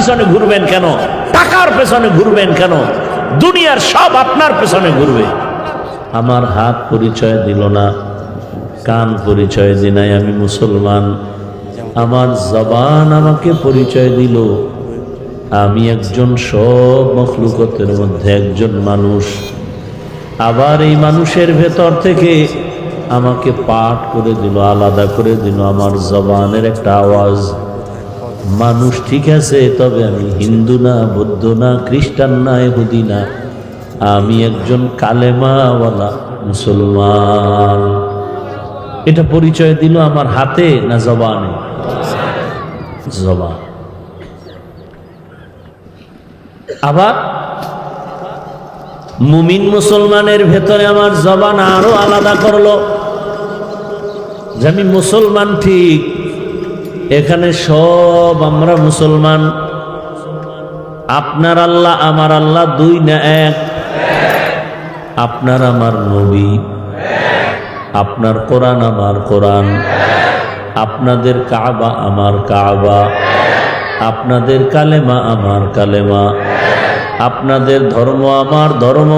পিছনে ঘুরবেন কেন? টাকার পেছনে ঘুরবেন কেন? দুনিয়ার সব আপনার পেছনে ঘুরবে। আমার হাত পরিচয় দিল না, কান পরিচয় দিল নাই আমি মুসলমান। আমার জবান আমাকে পরিচয় দিল আমি একজন সব মখলুকতের মধ্যে একজন মানুষ। আবার এই মানুষের ভেতর থেকে আমাকে পাঠ করে দিল, আলাদা করে দিল আমার জবানের একটা আওয়াজ। মানুষ ঠিক আছে, তবে আমি হিন্দু না, বৌদ্ধ না, খ্রিস্টান না, ইহুদি না, আমি একজন কালেমাওয়ালা মুসলমান। এটা পরিচয় দিল আমার হাতে না জবানে? জবান। আবার মুমিন মুসলমানের ভেতরে আমার জবান আরো আলাদা করলো যে আমি মুসলমান ঠিক, এখানে সব আমরা মুসলমান। আপনার আল্লাহ আমার আল্লাহ দুই না এক? আপনার আমার নবী, আপনার কোরআন আমার কোরআন, আপনাদের কাবা আমার কাবা, আপনাদের কালেমা আমার কালেমা, আপনাদের ধর্ম আমার ধর্ম।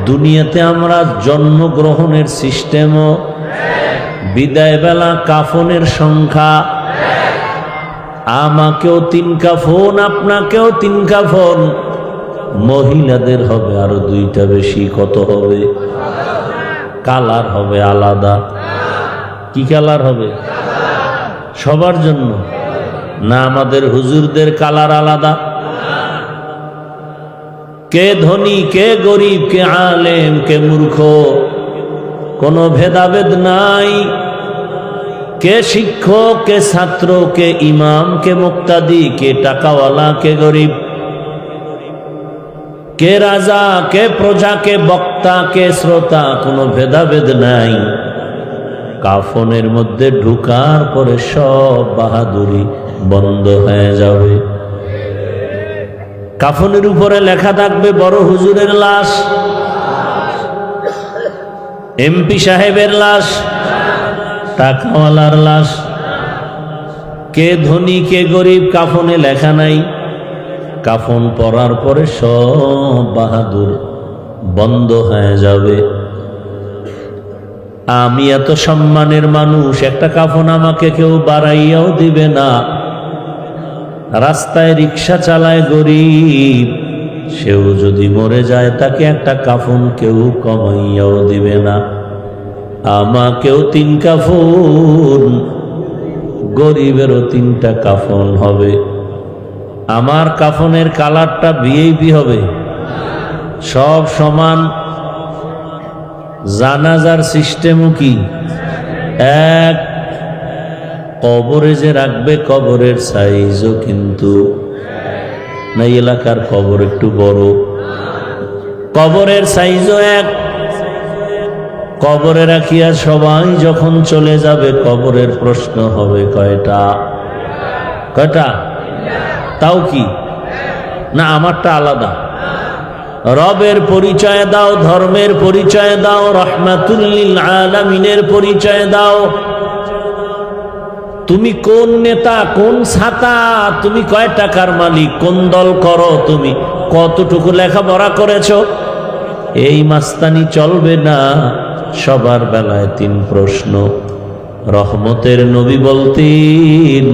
দুনিয়াতে আমরা জন্মগ্রহণের সিস্টেমও, বিদায় বেলা কাফনের সংখ্যা, আমাকেও 3 কাফন, আপনাকেও 3 কাফন। মহিলাদের হবে আরো 2টা বেশি। কত হবে? কালার হবে আলাদা। কি কালার হবে? সবার জন্য না? আমাদের হুজুরদের কালার আলাদা। কে ধনী, কে গরিব, কে আলেম, কে মূর্খ, কোনো ভেদাভেদ নাই। কে শিক্ষক, কে ছাত্র, কে ইমাম, কে মুক্তাদি, কে টাকাওয়ালা, কে গরিব, কে রাজা, কে প্রজা, কে বক্তা, কে শ্রোতা, কোনো ভেদাভেদ নাই। কাফনের মধ্যে ঢুকার পরে সব বাহাদুরি বন্ধ হয়ে যাবে। কাফনের উপরে লেখা থাকবে বড় হুজুরের লাশ, এমপি সাহেবের লাশ, টাকাওয়ালার লাশ। কে ধনী কে গরিব কাফনে লেখা নাই। কাফন পরার পরে সব বাহাদুর বন্ধ হয়ে যাবে। আমি এত সম্মানের মানুষ, একটা কাফন আমাকে কেউ বাড়াইয়াও দিবে না। রাস্তায় রিক্সা চালায় গরিব, সেও যদি মরে যায় তাকে একটা কাফন কেউ কমাইয়াও দিবে না। আমাকেও 3 কাফন, গরিবেরও 3টা কাফন হবে। আমার কাফনের কালারটা ভিআইপি হবে, সব সমান। জানাজার সিস্টেমও কি এক। কবরে যে রাখবে কবরের সাইজও কিন্তু না, এলাকার কবর একটু বড়, কবরের সাইজও এক। কবরে রাখিয়া সবাই যখন চলে যাবে কবরের প্রশ্ন হবে কয়টা? কয়টা? তাও কি না আমারটা আলাদা? রবের পরিচয় দাও, ধর্মের পরিচয় দাও, রহমাতুল লিল আলামিনের পরিচয় দাও। তুমি কোন নেতা, কোন ছাতা, তুমি কয় টাকার মালিক, কোন দল করো, তুমি কতটুকু লেখাপড়া করেছো, এই মাস্তানি চলবে না। সবার বেলায় 3 প্রশ্ন। রহমতের নবী বলতেন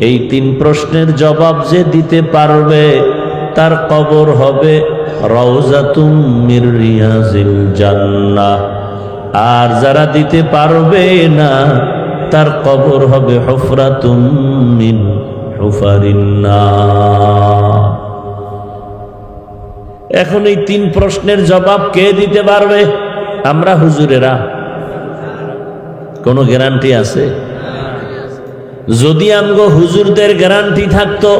এই 3 প্রশ্নের জবাব যে দিতে পারবে তার কবর হবে রাউজাতুম মির রিয়াজিল জান্নাহ, আর যারা দিতে পারবে না তার কবর হবে হুফরাতুম মিন হুফারিন নার। এখন এই 3 প্রশ্নের জবাব কে দিতে পারবে? আমরা হুজুরেরা। কোনো গ্যারান্টি আছে? যদি আমগো হুজুরদের গ্যারান্টি থাকতো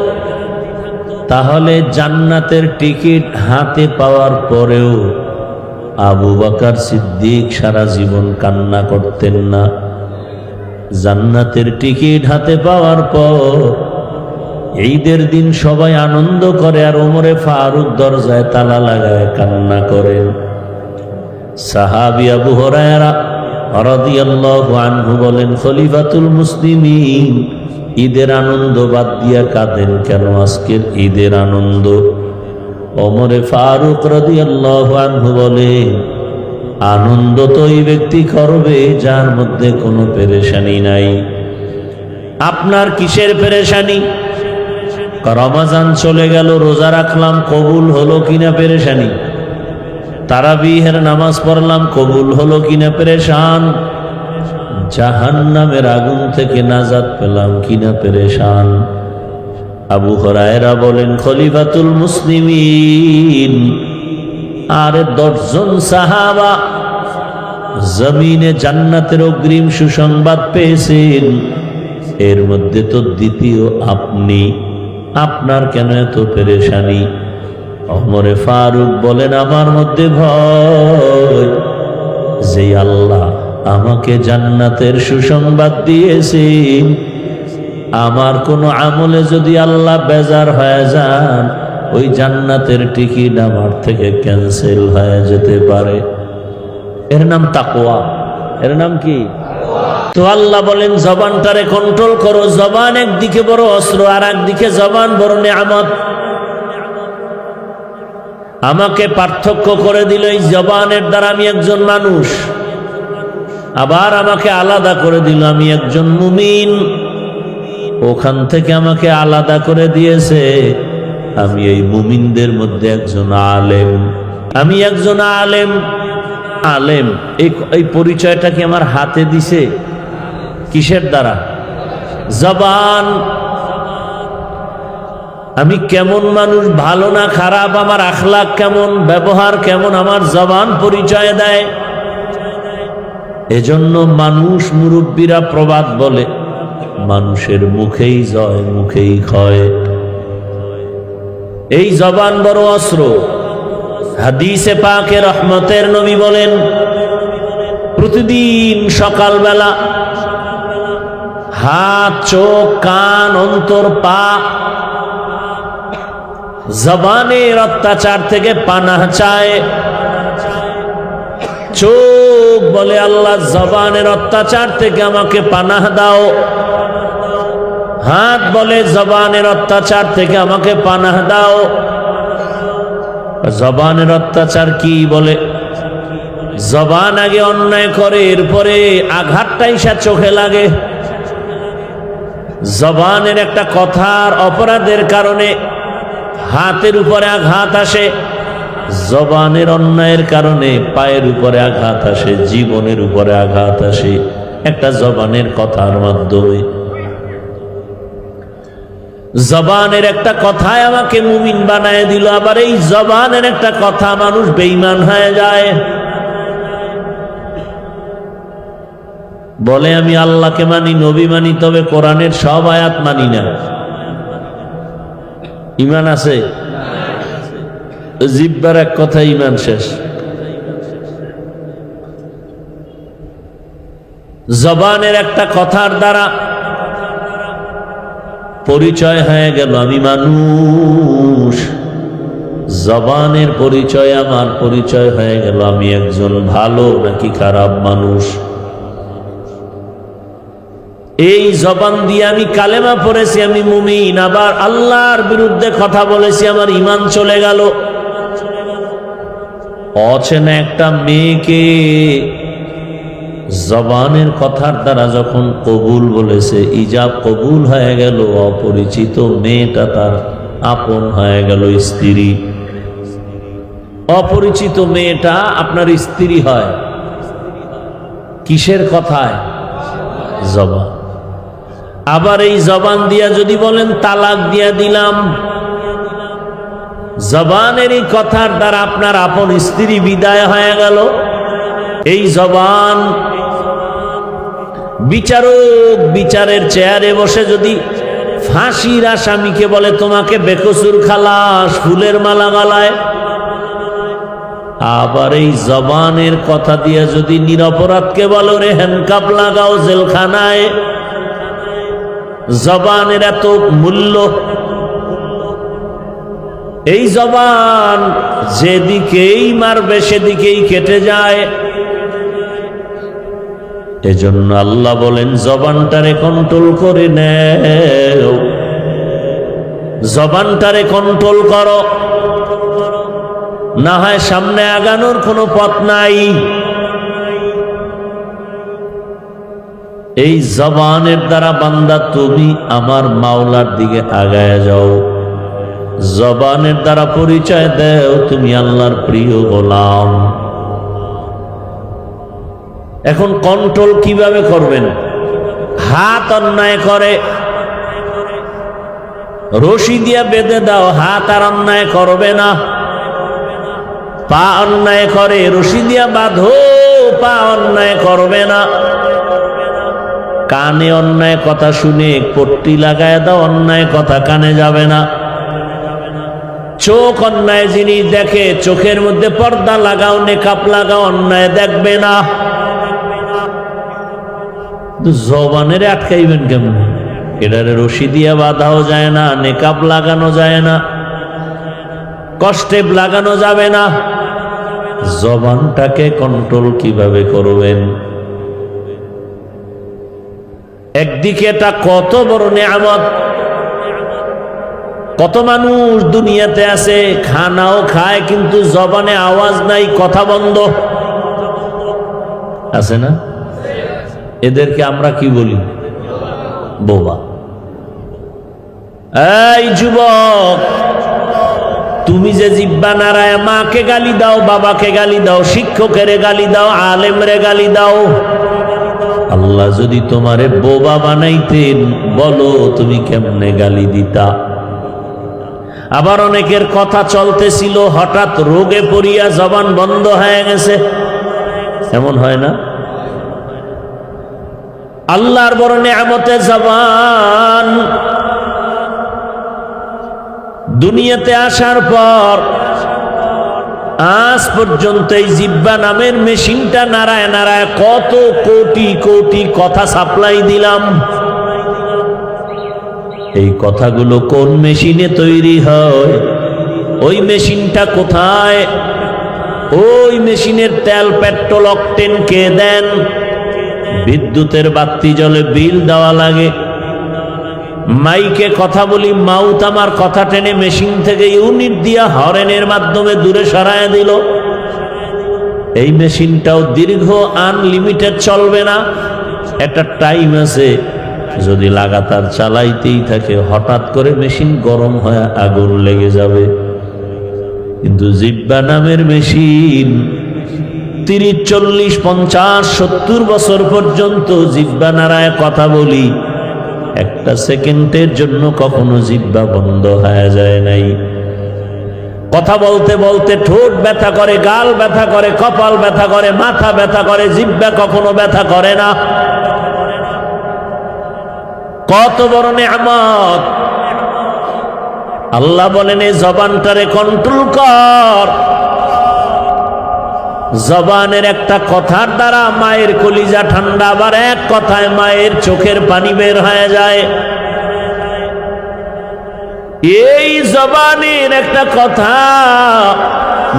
তাহলে জান্নাতের টিকিট হাতে পাওয়ার পরেও আবু বকর সিদ্দিক সারা জীবন কান্না করতেন না। জান্নাতের টিকিট হাতে পাওয়ার পর ঈদের দিন সবাই আনন্দ করে, আর ওমরে ফারুক দরজায় তালা লাগায় কান্না করেন। সাহাবী আবু হুরায়রা রাদিয়াল্লাহু আনহু বলেন, খলিফাতুল মুসলিমিন ঈদের আনন্দ বাদ দিয়া কাঁদেন কেন? আজকের ঈদের আনন্দ। ওমরে ফারুক রাদিয়াল্লাহু আনহু বলে, আনন্দ তো ওই ব্যক্তি করবে যার মধ্যে কোনো পেরেশানি নাই। আপনার কিসের পেরেশানি? রমাজান চলে গেল, রোজা রাখলাম, কবুল হলো কিনা পেরেশানি। তারাবিহের নামাজ পড়লাম, কবুল হলো কিনা পেরেশান। জাহান্নামের আগুন থেকে নাজাত পেলাম কিনা পেরেশান। আবু হুরায়রা বলেন, খলিফাতুল মুসলিমিন আর 10 জন সাহাবা জমিনে জান্নাতের অগ্রিম সুসংবাদ পেয়েছেন, এর মধ্যে তো দ্বিতীয় আপনি। আপনার কেন এত পেরেশানি? ওমরে ফারুক বলেন, আমার মধ্যে ভয় যে আল্লাহ আমাকে জান্নাতের সুসংবাদ দিয়েছেন, আমার কোনো আমলে যদি আল্লাহ বেজার হয়ে যান, ওই জান্নাতের টিকিট আমার থেকে ক্যান্সেল হয়ে যেতে পারে। এর নাম তাকওয়া। এর নাম কি? তো আল্লাহ বলেন, জবানটারে কন্ট্রোল করো। জবান একদিকে বড় অস্ত্র, আর একদিকে জবান বড় নেয়ামত। আমাকে পার্থক্য করে দিল এই জবানের দ্বারা আমি একজন মানুষ, আবার আমাকে আলাদা করে দিল আমি একজন মুমিন। ওখান থেকে আমাকে আলাদা করে দিয়েছে আমি এই মুমিনদের মধ্যে একজন আলেম। আমি একজন আলেম। আলেম এই পরিচয়টা কি আমার হাতে দিছে? কিসের দ্বারা? জবান। আমি কেমন মানুষ, ভালো না খারাপ, আমার আখলাক কেমন, ব্যবহার কেমন, আমার জবান পরিচয় দেয়। এজন্য মানুষ, মুরব্বীরা প্রবাদ বলে, মানুষের মুখেই জয়, মুখেই ক্ষয়। এই জবান বড় অস্ত্র। হাদিসে পাকে রহমতের নবী বলেন, প্রতিদিন সকালবেলা হাত, চোখ, কান, অন্তর, পা জবানের অত্যাচার থেকে পানাহ চায়। চোখ বলে, আল্লাহ জবানের অত্যাচার থেকে আমাকে পানাহ দাও। হাত বলে, জবানের অত্যাচার থেকে আমাকে পানাহ দাও। জবানের অত্যাচার কি বলে? জবান আগে অন্যায় করে, এরপরে আঘাতটাই সে চোখে লাগে। জবানের একটা কথার অপরাধের কারণে হাতের উপরে আঘাত আসে, জবানের অন্যায়ের কারণে পায়ের উপরে আঘাত আসে, জীবনের উপরে আঘাত আসে একটা জবানের কথার মাধ্যমে। জবানের একটা কথায় আমাকে মুমিন বানায় দিল, আবার এই জবানের একটা কথা মানুষ বেঈমান হয়ে যায়। বলে আমি আল্লাহকে মানি, নবী মানি, তবে কোরআনের সব আয়াত মানি না। ঈমান আছে? জিহ্বার এক কথা, ঈমান শেষ। জবানের একটা কথার দ্বারা পরিচয় হয়ে গেল আমি মানুষ। জবানের পরিচয়, আমার পরিচয় হয়ে গেল আমি একজন ভালো নাকি খারাপ মানুষ। এই জবান দিয়ে আমি কালেমা পড়েছি, আমি মুমিন, আবার আল্লাহর বিরুদ্ধে কথা বলেছি, আমার ঈমান চলে গেল। অচেনা একটা মেয়েকে জবানের কথার দ্বারা যখন কবুল বলেছে, ইজাব কবুল হয়ে গেল, অপরিচিত মেয়েটা তার আপন হয়ে গেল স্ত্রী। অপরিচিত মেয়েটা আপনার স্ত্রী হয় কিসের কথায়? জবান। আবার এই জবান দিয়া যদি বলেন তালাক দিয়া দিলাম, জবানের এই কথার দ্বারা আপনার আপন স্ত্রী বিদায় হয়ে গেল। এই জবান বিচারক বিচারের চেয়ারে বসে যদি ফাঁসির আসামিকে বলে তোমাকে বেকসুর খালাস, ফুলের মালা গলায়, আবার এই জবানের কথা দিয়ে যদি নিরপরাধকে বলো রে হ্যান্ডকাপ লাগাও জেলখানায়, জবানের এত মূল্য। এই জবান যেদিকেই মারবে সেদিকেই কেটে যায়। এজন্য আল্লাহ বলেন জবানটারে কন্ট্রোল করে নেও, জবানটারে কন্ট্রোল করো, না হয় সামনে আগানোর কোনো পথ নাই। এই জবানের দ্বারা বান্দা তুমি আমার মাওলার দিকে আগায় যাও, জবানের দ্বারা পরিচয় দাও তুমি আল্লাহর প্রিয় গোলাম। এখন কন্ট্রোল কিভাবে করবেন? হাত অন্যায় করে, রশি দিয়ে বেঁধে দাও, হাত আর অন্যায় করবে না। পা অন্যায় করে, রশি দিয়া বাঁধো, পা অন্যায় করবে না। কানে অন্যায় কথা শুনে পট্টি লাগায় দাও, অন্যায় কথা কানে যাবে না। চোখ অন্যায় জিনিস দেখে, চোখের মধ্যে পর্দা লাগাও, নেকাপ লাগাও, অন্যায় দেখবে না। জবানের আটকাইবেন কেমন? এটারে রশি দিয়া বাঁধাও যায় না, নেকাপ লাগানো যায় না, কষ্টেপ লাগানো যাবে না। জবানটাকে কন্ট্রোল কিভাবে করবেন? একদিকে এটা কত বড় নিয়ামত। কত মানুষ দুনিয়াতে আছে, খানাও খায় কিন্তু জবানে আওয়াজ নাই, কথা বন্ধ, আছে না? এদেরকে আমরা কি বলি? বোবা। এই যুবক, তুমি যে জিহ্বা নাড়ায় মাকে গালি দাও, বাবাকে গালি দাও, শিক্ষকের গালি দাও, আলেমরে গালি দাও, আল্লাহ যদি তোমারে বোবা বানাইতেন, বলো তুমি কেমনে গালি দিতা? আবার অনেকের কথা চলতেছিল, হঠাৎ রোগে পড়িয়া জবান বন্ধ হয়ে গেছে, এমন হয় না? আল্লাহর বড় নিয়ামতে জবান। দুনিয়াতে আসার পর আজ পর্যন্ত এই জিহ্বা নামের মেশিনটা নাড়ায় নাড়ায় কত কোটি কোটি কথা সাপ্লাই দিলাম। এই কথাগুলো কোন মেশিনে তৈরি হয়? ওই মেশিনটা কোথায়? ওই মেশিনের তেল, পেট্রোল, অকটেন কে দেন? বিদ্যুতের বাতি জ্বলে, বিল দেওয়া লাগে। মাইকে কথা বলি, মাউথ আমার কথা টেনে মেশিন থেকে ইউনিট দিয়া হরেনের মাধ্যমে দূরে সরায় দিল। এই মেশিনটাও দীর্ঘ আনলিমিটেড চলবে না, একটা টাইম আছে। যদি লাগাতার চালাইতেই থাকে, হঠাৎ করে মেশিন গরম হয়ে আগুন লেগে যাবে। কিন্তু জিহ্বা নামের মেশিন 30, 40, 50, 70 বছর পর্যন্ত জিহ্বা নাড়ায় কথা বলি, একটা সেকেন্ডের জন্য কখনো জিহ্বা বন্ধ হয়ে যায় নাই। কথা বলতে বলতে ঠোঁট ব্যথা করে, গাল ব্যথা করে, কপাল ব্যথা করে, মাথা ব্যথা করে, জিহ্বা কখনো ব্যথা করে না। কত বড় নিয়ামত! আল্লাহ বলেন এই জবানটারে কন্ট্রোল কর। জবানের একটা কথার দ্বারা মায়ের কলিজা ঠান্ডা, আবার এক কথায় মায়ের চোখের পানি বের হয়ে যায়। এই জবানের একটা কথা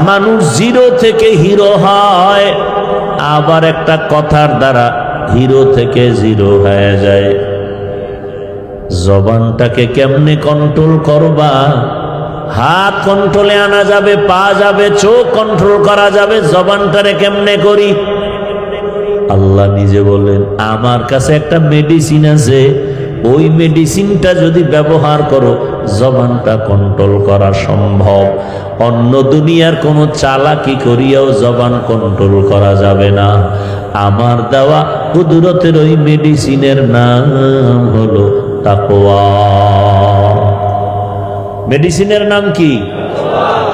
মানুষ জিরো থেকে হিরো হয়, আবার একটা কথার দ্বারা হিরো থেকে জিরো হয়ে যায়। জবানটাকে কেমনে কন্ট্রোল করবা? হাত কন্ট্রোলে আনা যাবে, পা যাবে, চোখ কন্ট্রোল করা যাবে, জবানটারে কেমনে করি? আল্লাহ নিজে বলেন আমার কাছে একটা মেডিসিন আছে, ওই মেডিসিনটা যদি ব্যবহার করো জবানটা কন্ট্রোল করা সম্ভব। অন্য দুনিয়ার কোনো চালাকি করিয়াও জবান কন্ট্রোল করা যাবে না। আমার দেওয়া কুদরতের ওই মেডিসিনের নাম হলো তাকওয়া। মেডিসিনের নাম কি?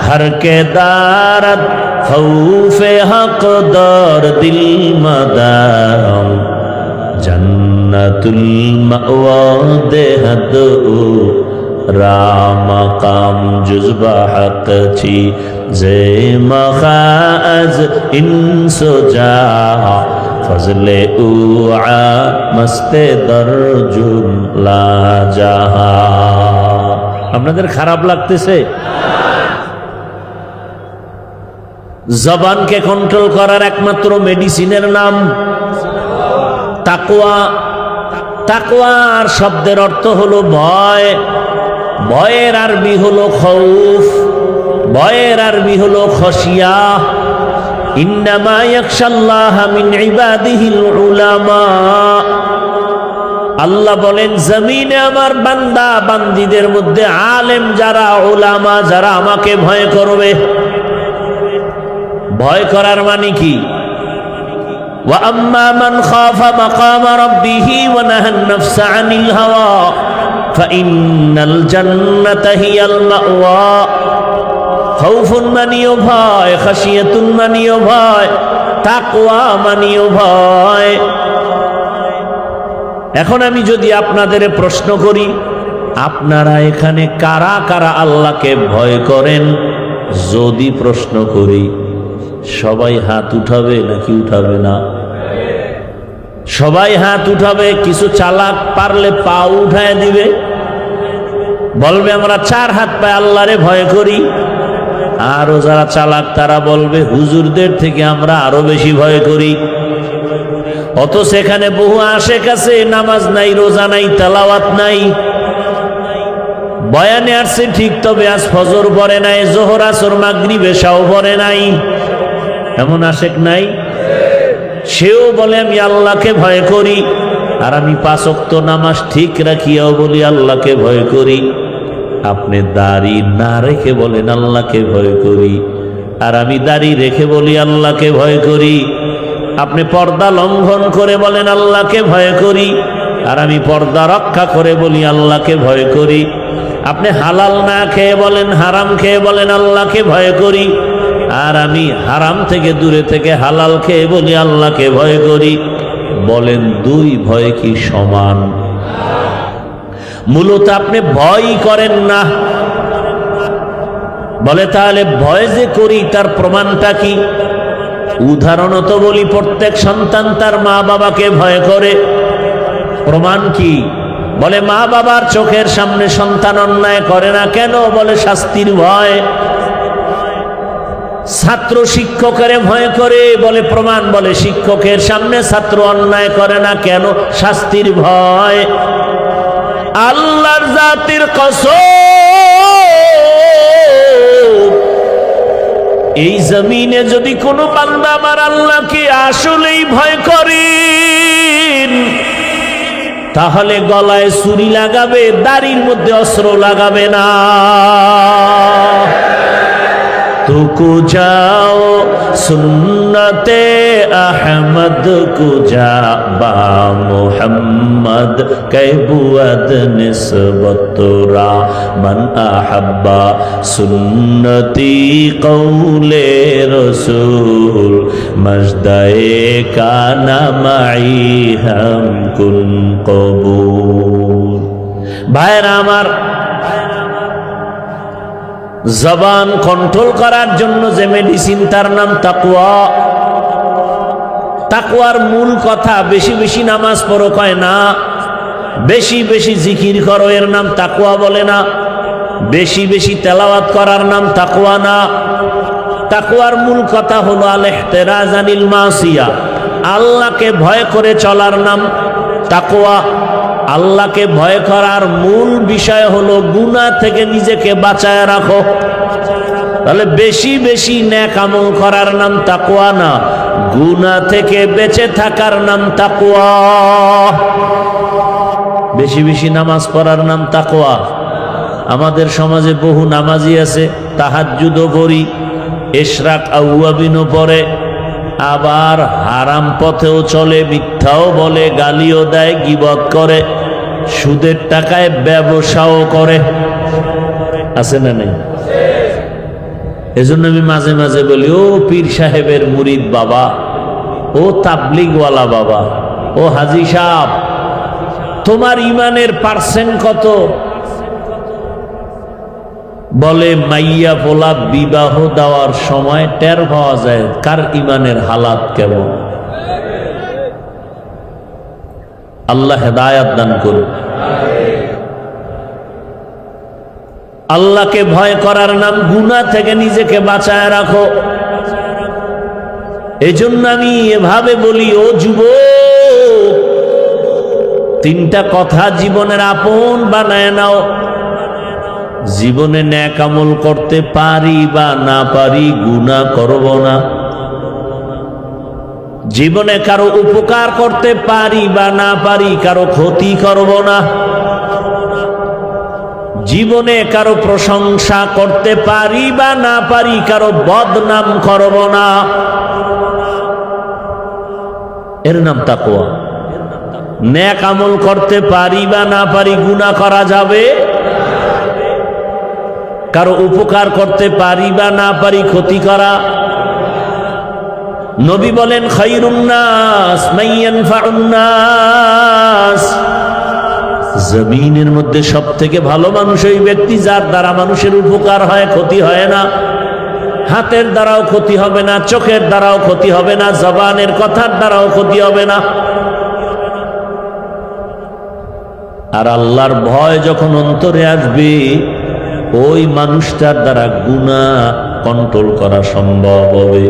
হর কে দারত খৌফে হক দর দিল মাদাম জান্নাতুল মাওয়া দেহদ রামাকাম জুজবা হক ছি জে মখাজ ইনসুজা ফজলে উআ মস্তে দরজুম লা জাহা। আপনাদের খারাপ লাগতেছে? জবানকে কন্ট্রোল করার একমাত্র মেডিসিনের নাম তাকওয়া, তাকওয়ার শব্দের অর্থ হলো ভয়। ভয়ের আরবি হলো খৌফ, ভয়ের আরবি হলো খশিয়া। ইন্নামা ইয়াখশাল্লাহা মিন ইবাদিহিল উলামা। আল্লাহ বলেন জমিনে আমার বান্দা বান্দীদের মধ্যে আলেম যারা, উলামা যারা আমাকে ভয় করবে। ভয় করার মানে কি? ওয়া আম্মা মান খাফা মাকামা রাব্বিহি ওয়া নাহান নাফসা আনিল হাওয়া ফাইন্নাল জান্নাতা হিয়াল মাওয়া। খাউফুন মানিও ভয়, খাশিয়াতুন মানিও ভয়, তাকওয়া মানিও ভয়। এখন আমি যদি আপনাদের প্রশ্ন করি, আপনারা এখানে কারা কারা আল্লাহকে ভয় করেন? যদি প্রশ্ন করি, সবাই হাত উঠাবে নাকি উঠাবে না? সবাই হাত উঠাবে। কিছু চালাক পারলে পা উঠায় দিবে, বলবে আমরা 4 হাত পায়ে আল্লাহরে ভয় করি। আরো যারা চালাক তারা বলবে হুজুরদের থেকে আমরা আরো বেশি ভয় করি। অত সেখানে বহু আশেক আছে, নামাজ নাই, রোজা নাই, তেলাওয়াত নাই, বয়ানে আসছে ঠিক, তবে আজ ফজর পড়ে নাই, জোহর আসর মাগরিব এশাও পড়ে নাই। এমন আশেক নাই? সেও বলে আমি আল্লাহকে ভয় করি, আর আমি 5 ওয়াক্ত নামাজ ঠিক রাখিয়াও বলি আল্লাহকে ভয় করি। আপনি দাড়ি না রেখে বলেন আল্লাহকে ভয় করি, আর আমি দাড়ি রেখে বলি আল্লাহকে ভয় করি। আপনি পর্দা লঙ্ঘন করে বলেন আল্লাহকে ভয় করি, আর আমি পর্দা রক্ষা করে বলি আল্লাহকে ভয় করি। আপনি হালাল না খেয়ে বলেন, হারাম খেয়ে বলেন আল্লাহকে ভয় করি, আর আমি হারাম থেকে দূরে থেকে হালাল খেয়ে বলি আল্লাহকে ভয় করি। বলেন 2 ভয় কি সমান? মূলত আপনি ভয় করেন না। বলে তাহলে ভয় যে করি তার প্রমাণটা কি? উদাহরণত বলি, প্রত্যেক সন্তান তার মা বাবাকে ভয় করে। প্রমাণ কি? বলে মা বাবার চোখের সামনে সন্তান অন্যায় করে না কেন? বলে শাস্তির ভয়। ছাত্র শিক্ষকের ভয় করে, বলে প্রমাণ, বলে শিক্ষকের সামনে ছাত্র অন্যায় করে না কেন? শাস্তির ভয়। আল্লাহর জাতির কসম, এই জমিনে যদি কোনো বান্দা আমার আল্লাহকে আসলেই ভয় করেন, তাহলে গলায় ছুরি লাগাবে, দাড়ির মধ্যে অস্ত্র লাগাবে না। तुको जाओ सुन्नते अहमद को जा बा मोहम्मद कैबुअद निस्बतुरा मन अहब्बा सुन्नती कौले रसूल मजदाए काना माई हम कुन कबूल। भाईरा आमार, জবান কন্ট্রোল করার জন্য যে মেডিসিন তার নাম তাকওয়া। তাকওয়ার মূল কথা বেশি বেশি নামাজ পড়ো কয় না, বেশি বেশি জিকির করো এর নাম তাকওয়া বলে না, বেশি বেশি তেলাওয়াত করার নাম তাকওয়া না। তাকওয়ার মূল কথা হলো আল ইহতিরাজ আনিল মাসিয়া, আল্লাহকে ভয় করে চলার নাম তাকওয়া। আল্লাহকে ভয় করার মূল বিষয় হলো গুনাহ থেকে নিজেকে বাঁচায় রাখো। তাহলে বেশি বেশি নেক আমল করার নাম তাকওয়া না, গুনাহ থেকে বেঁচে থাকার নাম তাকওয়া। বেশি বেশি নামাজ পড়ার নাম তাকওয়া। আমাদের সমাজে বহু নামাজি আছে, তাহাজ্জুদও পড়ি, ইশরাক আউয়াবিনও পড়ে, আবার হারাম পথেও চলে, মিথ্যাও বলে, গালিও দেয়, গীবত করে, সুদের টাকায় ব্যবসাও করে। আছে না নেই? এজন্য আমি মাঝে মাঝে বলি, ও পীর সাহেবের মুরিদ বাবা, ও তাবলিগওয়ালা বাবা, ও হাজি সাহেব, তোমার ইমানের পার্সেন্ট কত? বলে মাইয়া পোলা বিবাহ দেওয়ার সময় টের পাওয়া যায় কার ইমানের হালাত কেমন। আল্লাহ হেদায়াত দান করুন। আল্লাহকে ভয় করার নাম গুনাহ থেকে নিজেকে বাঁচায় রাখো। এজন্য আমি এভাবে বলি, ও যুবক, তিনটা কথা জীবনের আপন বানায় নাও। জীবনে নেক আমল করতে পারি বা না পারি, গুনাহ করব না। জীবনে কারো উপকার করতে পারি বা না পারি, কারো ক্ষতি করব না। জীবনে কারো প্রশংসা করতে পারি বা না পারি, কারো বদনাম করব না। এর নাম তাকওয়া। নেক আমল করতে পারি বা না পারি, গুনাহ করা যাবে। কারো উপকার করতে পারি বা না পারি, ক্ষতি করা। নবী বলেন খায়রুন নাস মান ইয়ানফাউন নাস, জমিনের মধ্যে সবথেকে ভালো মানুষ ওই ব্যক্তি যার দ্বারা মানুষের উপকার হয়, ক্ষতি হয় না। হাতের দ্বারাও ক্ষতি হবে না, চোখের দ্বারাও ক্ষতি হবে না, জবানের কথার দ্বারাও ক্ষতি হবে না। আর আল্লাহর ভয় যখন অন্তরে আসবে, ওই মানুষটার দ্বারা গুনাহ কন্ট্রোল করা সম্ভব হবে।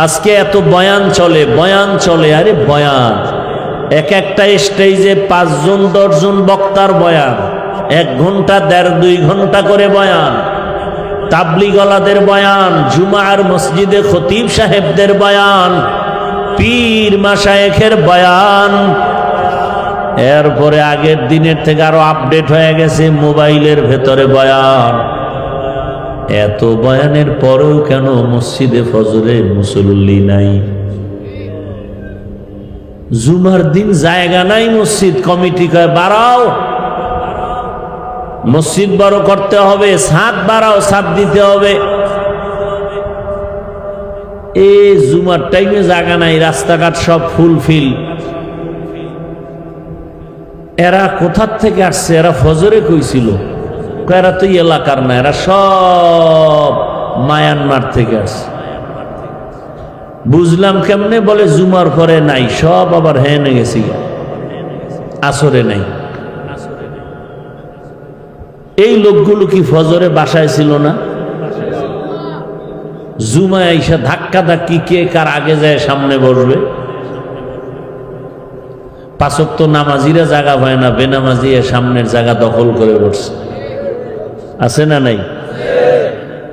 আজকে এত বয়ান চলে, আরে বয়ান এক একটা স্টেজে 5 জন 10 জন বক্তার বয়ান, 1 ঘন্টা 1.5-2 ঘন্টা করে বয়ান, তাবলীগওয়ালাদের বয়ান, জুমার মসজিদে খতিব সাহেবদের বয়ান, পীর মাশায়েখের বয়ান। এরপরে আগের দিনের থেকে আরো আপডেট হয়ে গেছে, মোবাইলের ভেতরে বয়ান। এত বয়ানের পরেও কেন মসজিদে ফজরে মুসল্লি নাই? জুমার দিন জায়গা নাই, মসজিদ কমিটি কয় বাড়াও, মসজিদ বড় করতে হবে, ছাদ বাড়াও, ছাদ দিতে হবে। এই জুমার টাইমে জায়গা নাই, রাস্তাঘাট সব ফুলফিল। এরা কোথার থেকে আসছে? এরা ফজরে কইছিল, এরা তো এলাকার না, এরা সব মায়ানমার থেকে আসছে। বুঝলাম কেমনে? বলে জুমার পরে নাই, সব আবার হেনে গেছি, আসরে নাই। এই লোকগুলো কি ফজরে বাসায় ছিল না? জুমায় আইসা ধাক্কা ধাক্কি, কে কার আগে যায় সামনে বসবে। 5 ওয়াক্ত নামাজিরা জায়গা পায় না, বেনামাজি সামনের জায়গা দখল করে বসছে, আছে না নাই?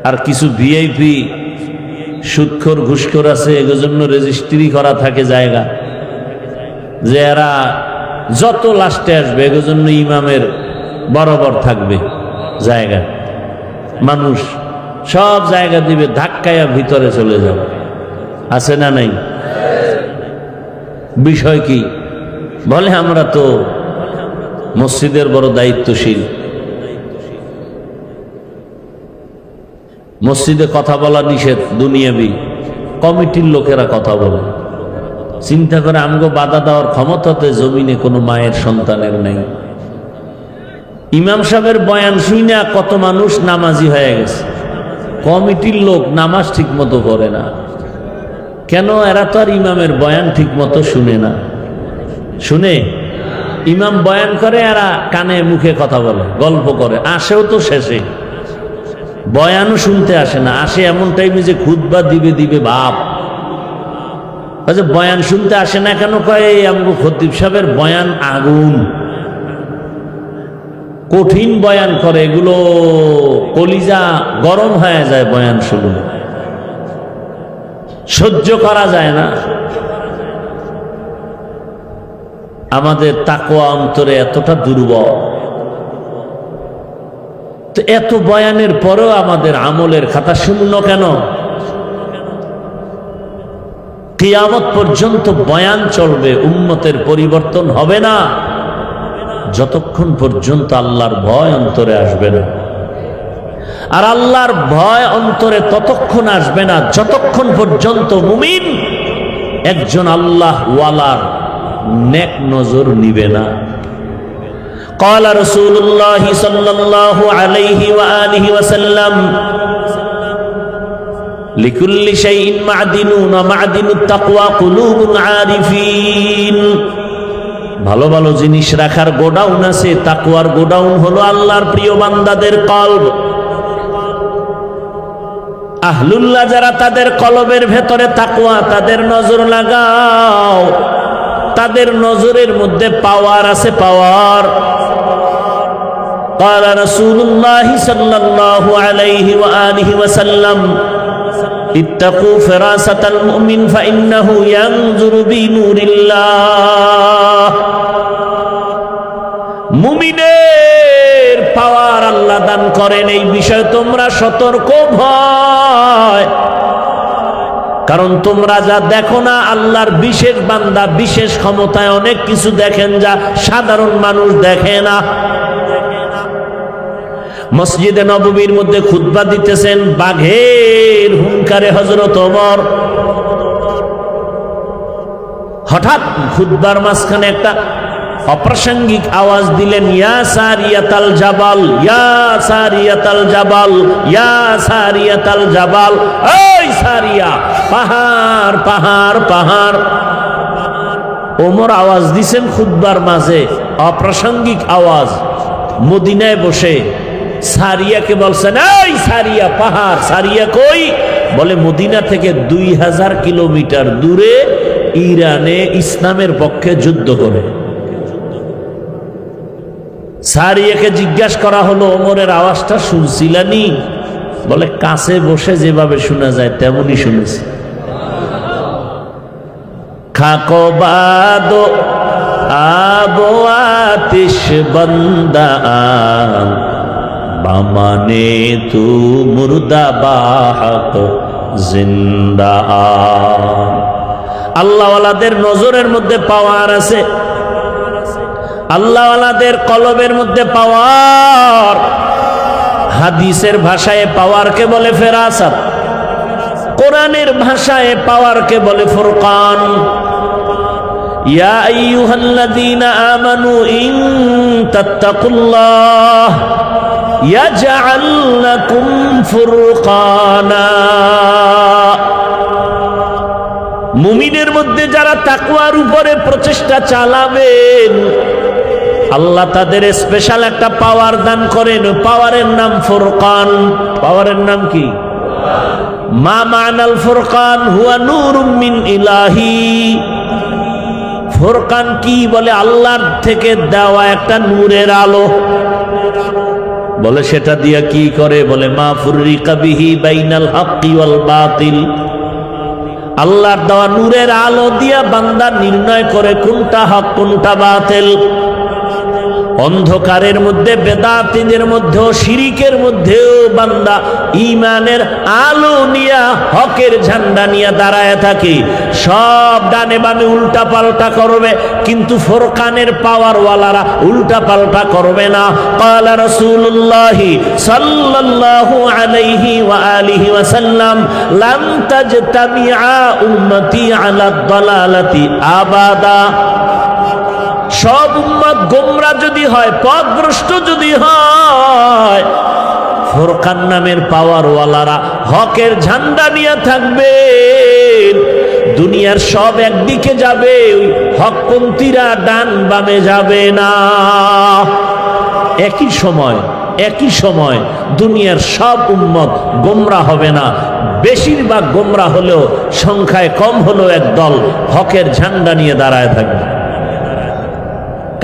আর কিছু ভিআইপি সুদখোর ঘুষখোর আছে, এগুলোর জন্য রেজিস্ট্রি করা থাকে জায়গা, যে এরা যত লাস্টে আসবে এগুলোর জন্য ইমামের বরাবর থাকবে জায়গা। মানুষ সব জায়গা দিবে, ধাক্কায়া ভিতরে চলে যাবে, আছে না নাই? বিষয় কি? বলে আমরা তো মসজিদের বড় দায়িত্বশীল, মসজিদে কথা বলা নিষেধ, দুনিয়াবি। কমিটির লোকেরা কথা বলে, চিন্তা করে আমগো বাধা দেওয়ার ক্ষমতাতে জমিনে কোনো মায়ের সন্তানের নেই। ইমাম সাহেবের বয়ান শুনে কত মানুষ নামাজি হয়ে গেছে। কমিটির লোক নামাজ ঠিক মতো করে না কেন? এরা তো আর ইমামের বয়ান ঠিক মতো শুনে না। শুনে ইমাম বয়ান করে, এরা কানে মুখে কথা বলে, গল্প করে, আসেও তো শেষে, বয়ানও শুনতে আসে না। আসে এমন টাইমে যে খুতবা দিবে বাপ। বয়ান শুনতে আসে না কেন? কয় আমগো খতিব সাহেবের বয়ান আগুন, কঠিন বয়ান করে, এগুলো কলিজা গরম হয়ে যায় বয়ান শুনলে, সহ্য করা যায় না। আমাদের তাকওয়া অন্তরে এতটা দুর্বল, তো এত বয়ানের পরেও আমাদের আমলের খাতা শূন্য কেন? কিয়ামত পর্যন্ত বয়ান চলবে, উম্মতের পরিবর্তন হবে না যতক্ষণ পর্যন্ত আল্লাহর ভয় অন্তরে আসবে না। আর আল্লাহর ভয় অন্তরে ততক্ষণ আসবে না যতক্ষণ পর্যন্ত মুমিন একজন আল্লাহ ওয়ালার নেক নজর নিবে না। قال رسول الله صلى الله عليه وآله وسلم لكل شيء معدن ومعدن التقوى قلوب العارفين। ভালো ভালো জিনিস রাখার গোডাউন আছে, তাকওয়ার গোডাউন হলো আল্লাহর প্রিয় বান্দাদের কলব। আহলুল্লাহ যারা, তাদের কলবের ভেতরে তাকওয়া, তাদের নজর লাগাও। তাদের নজরের মধ্যে পাওয়ার আছে, পাওয়ার। قال رسول الله صلى الله عليه وآله وسلم اتقوا فراسة المؤمن فإنه ينظر بنور الله। মুমিনের পাওয়ার আল্লাহ দান করেন, এই বিষয়ে তোমরা সতর্ক ভয়, কারণ তোমরা যা দেখো না, আল্লাহর বিশেষ বান্দা বিশেষ ক্ষমতায় অনেক কিছু দেখেন যা সাধারণ মানুষ দেখে না। মসজিদে নববীর মধ্যে খুতবা দিতেছেন, বাঘের হুঙ্কারে হযরত ওমর হঠাৎ খুতবার মাঝখানে একটা অপ্রাসঙ্গিক আওয়াজ দিলেন, ইয়া সারিয়াতাল জাবাল, ইয়া সারিয়াতাল জাবাল, ইয়া সারিয়াতাল জাবাল। এই সারিয়া, পাহাড় পাহাড় পাহাড়। ওমর আওয়াজ দিছেন খুতবার মাঝে, অপ্রাসঙ্গিক আওয়াজ। মদিনায় বসে সারিয়াকে বলছেন, এই সারিয়া, পাহাড়। সারিয়া কই? বলে মদিনা থেকে 2000 কিলোমিটার দূরে ইরানে ইসলামের পক্ষে যুদ্ধ করে। সারিয়াকে জিজ্ঞাসা করা হলো, ওমরের আওয়াজটা শুনছিলানি? বলে কাছে বসে যেভাবে শোনা যায় তেমনই শুনেছি। খাকো বাদো আবো আতিশ বন্দা বামানে তু মুর্দা বাহক জিন্দা। আল্লাহওয়ালাদের নজরের মধ্যে পাওয়ার আছে, আল্লাহওয়ালাদের কলবের মধ্যে পাওয়ার। হাদিসের ভাষায় পাওয়ারকে বলে ফেরাসাত, কোরআনের ভাষায় পাওয়ারকে বলে ফুরকান। ইয়া আইয়ুহাল্লাযীনা আমানু ইন তাত্তাকুল্লাহ ইয়াজআল লাকুম ফুরকানা। মুমিনের মধ্যে যারা তাকওয়ার উপরে প্রচেষ্টা চালাবেন, আল্লাহ তাদের স্পেশাল একটা পাওয়ার দান করেন। পাওয়ারের নাম ফুরকান। পাওয়ারের নাম কি? মা মানাল ফুরকান হুয়া নূরুম মিন ইলাহি। ফুরকান কি? বলে আল্লাহর থেকে দেওয়া একটা নূরের আলো। বলে সেটা দিয়া কি করে? বলে মা ফুররিকা বিহি বাইনাল হাক্কি ওয়াল বাতিল। আল্লাহর দেওয়া নূরের আলো দিয়া বান্দা নির্ণয় করে কোনটা হক কোনটা বাতিল। অন্ধকারের মধ্যে, বেদাতীদের মধ্যেও, শিরিকের মধ্যেও বান্দা ঈমানের আলো নিয়া হকের ঝান্ডা নিয়ে দাঁড়ায় থাকে। সব ডানে বামে উল্টা পাল্টা করবে, কিন্তু ফুরকানের পাওয়ারওয়ালারা উল্টা পাল্টা করবে না। ক্বালা রাসূলুল্লাহি সাল্লাল্লাহু আলাইহি ওয়া আলিহি ওয়াসাল্লাম লাম তাজতামিআ উম্মতি আলা দালালাতি আবাদা। সব উম্মত গোমরা যদি হয়, পথভ্রষ্ট যদি হয়, ফুরকান নামের পাওয়ারওয়ালারা হকের ঝান্ডা নিয়ে থাকবে। দুনিয়ার সব একদিকে যাবে, ওই হকপন্থীরা ডান বামে যাবে না। একই সময় দুনিয়ার সব উম্মত গোমরা হবে না। বেশিরভাগ গোমরা হলেও সংখ্যায় কম হলেও একদল হকের ঝান্ডা নিয়ে দাঁড়ায় থাকবে।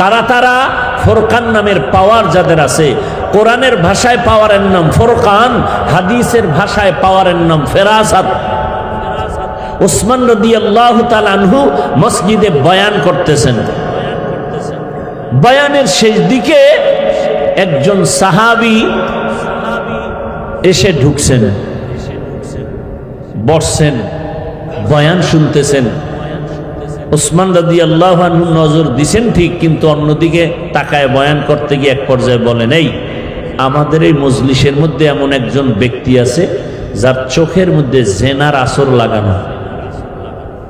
কারা তারা? ফুরকান নামের পাওয়ার যাদের আছে। কোরআনের ভাষায় পাওয়ারের নাম ফুরকান, হাদিসের ভাষায় পাওয়ারের নাম ফেরাসাত। উসমান রাদিয়াল্লাহু তাআলা আনহু মসজিদে বয়ান করতেছেন। বয়ানের শেষ দিকে একজন সাহাবী এসে ঢুকছেন, বসছেন, বয়ান শুনতেছেন। উসমান রাদিয়াল্লাহু আনহু নজর দিছেন ঠিক, কিন্তু অন্যদিকে তাকায় বয়ান করতে গিয়ে এক পর্যায়ে বলেন, এই আমাদের এই মজলিসের মধ্যে এমন একজন ব্যক্তি আছে যার চোখের মধ্যে জেনার আসর লাগানো।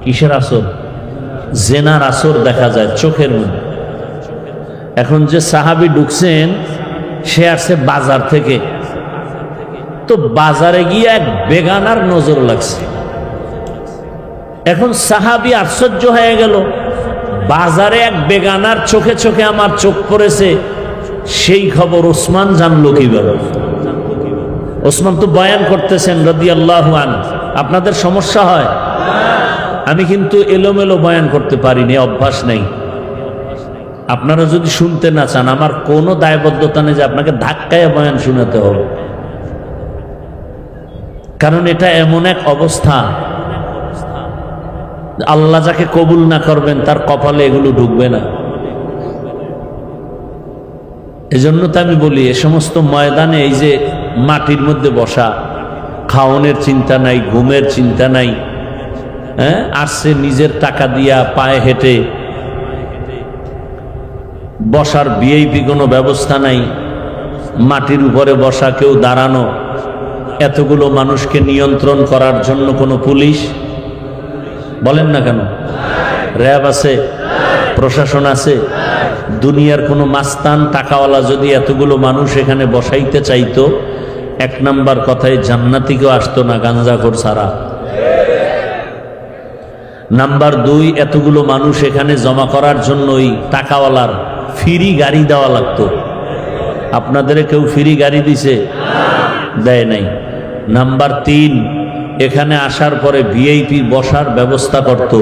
কিসের আসর? জেনার আসর দেখা যায় চোখের মধ্যে। এখন যে সাহাবী ঢুকছেন সে আসছে বাজার থেকে, তো বাজারে গিয়ে এক বেগানার নজর লাগছে। এখন সাহাবী আশ্চর্য হয়ে গেল, বাজারে এক বেগানার চোখে চোখে আমার চোখ পড়েছে, সেই খবর ওসমান জানলো কিভাবে? ওসমান তো বয়ান করতেছেন রাদিয়াল্লাহু আনহু। আপনাদের সমস্যা হয়? আমি কিন্তু এলোমেলো বয়ান করতে পারিনি, অভ্যাস নেই। আপনারা যদি শুনতে না চান, আমার কোনো দায়বদ্ধতা নেই যে আপনাকে ধাক্কায় বয়ান শোনাতে হবে, কারণ এটা এমন এক অবস্থা, আল্লাহ যাকে কবুল না করবেন তার কপালে এগুলো ঢুকবে না। এজন্য তো আমি বলি, এ সমস্ত ময়দানে এই যে মাটির মধ্যে বসা, খাওয়ানোর চিন্তা নাই, ঘুমের চিন্তা নাই, হ্যাঁ, আসছে নিজের টাকা দিয়া পায়ে হেঁটে বসার ভিআইপি কোনো ব্যবস্থা নাই, মাটির উপরে বসা, কেউ দাঁড়ানো, এতগুলো মানুষকে নিয়ন্ত্রণ করার জন্য কোনো পুলিশ বলেন না কেন, র্যাব আছে, প্রশাসন আছে, দুনিয়ার কোনো মাস্তান টাকাওয়ালা যদি এতগুলো মানুষ এখানে বসাইতে চাইতো, এক নাম্বার কথায় জান্নাতিকেও আসতো না গাঞ্জাখোর ছাড়া। নাম্বার দুই, এতগুলো মানুষ এখানে জমা করার জন্য ওই টাকাওয়ালার ফ্রি গাড়ি দেওয়া লাগতো। আপনাদের কেউ ফ্রি গাড়ি দিছে? দেয় নাই। নাম্বার তিন, এখানে আসার পরে ভিআইপি বসার ব্যবস্থা করত।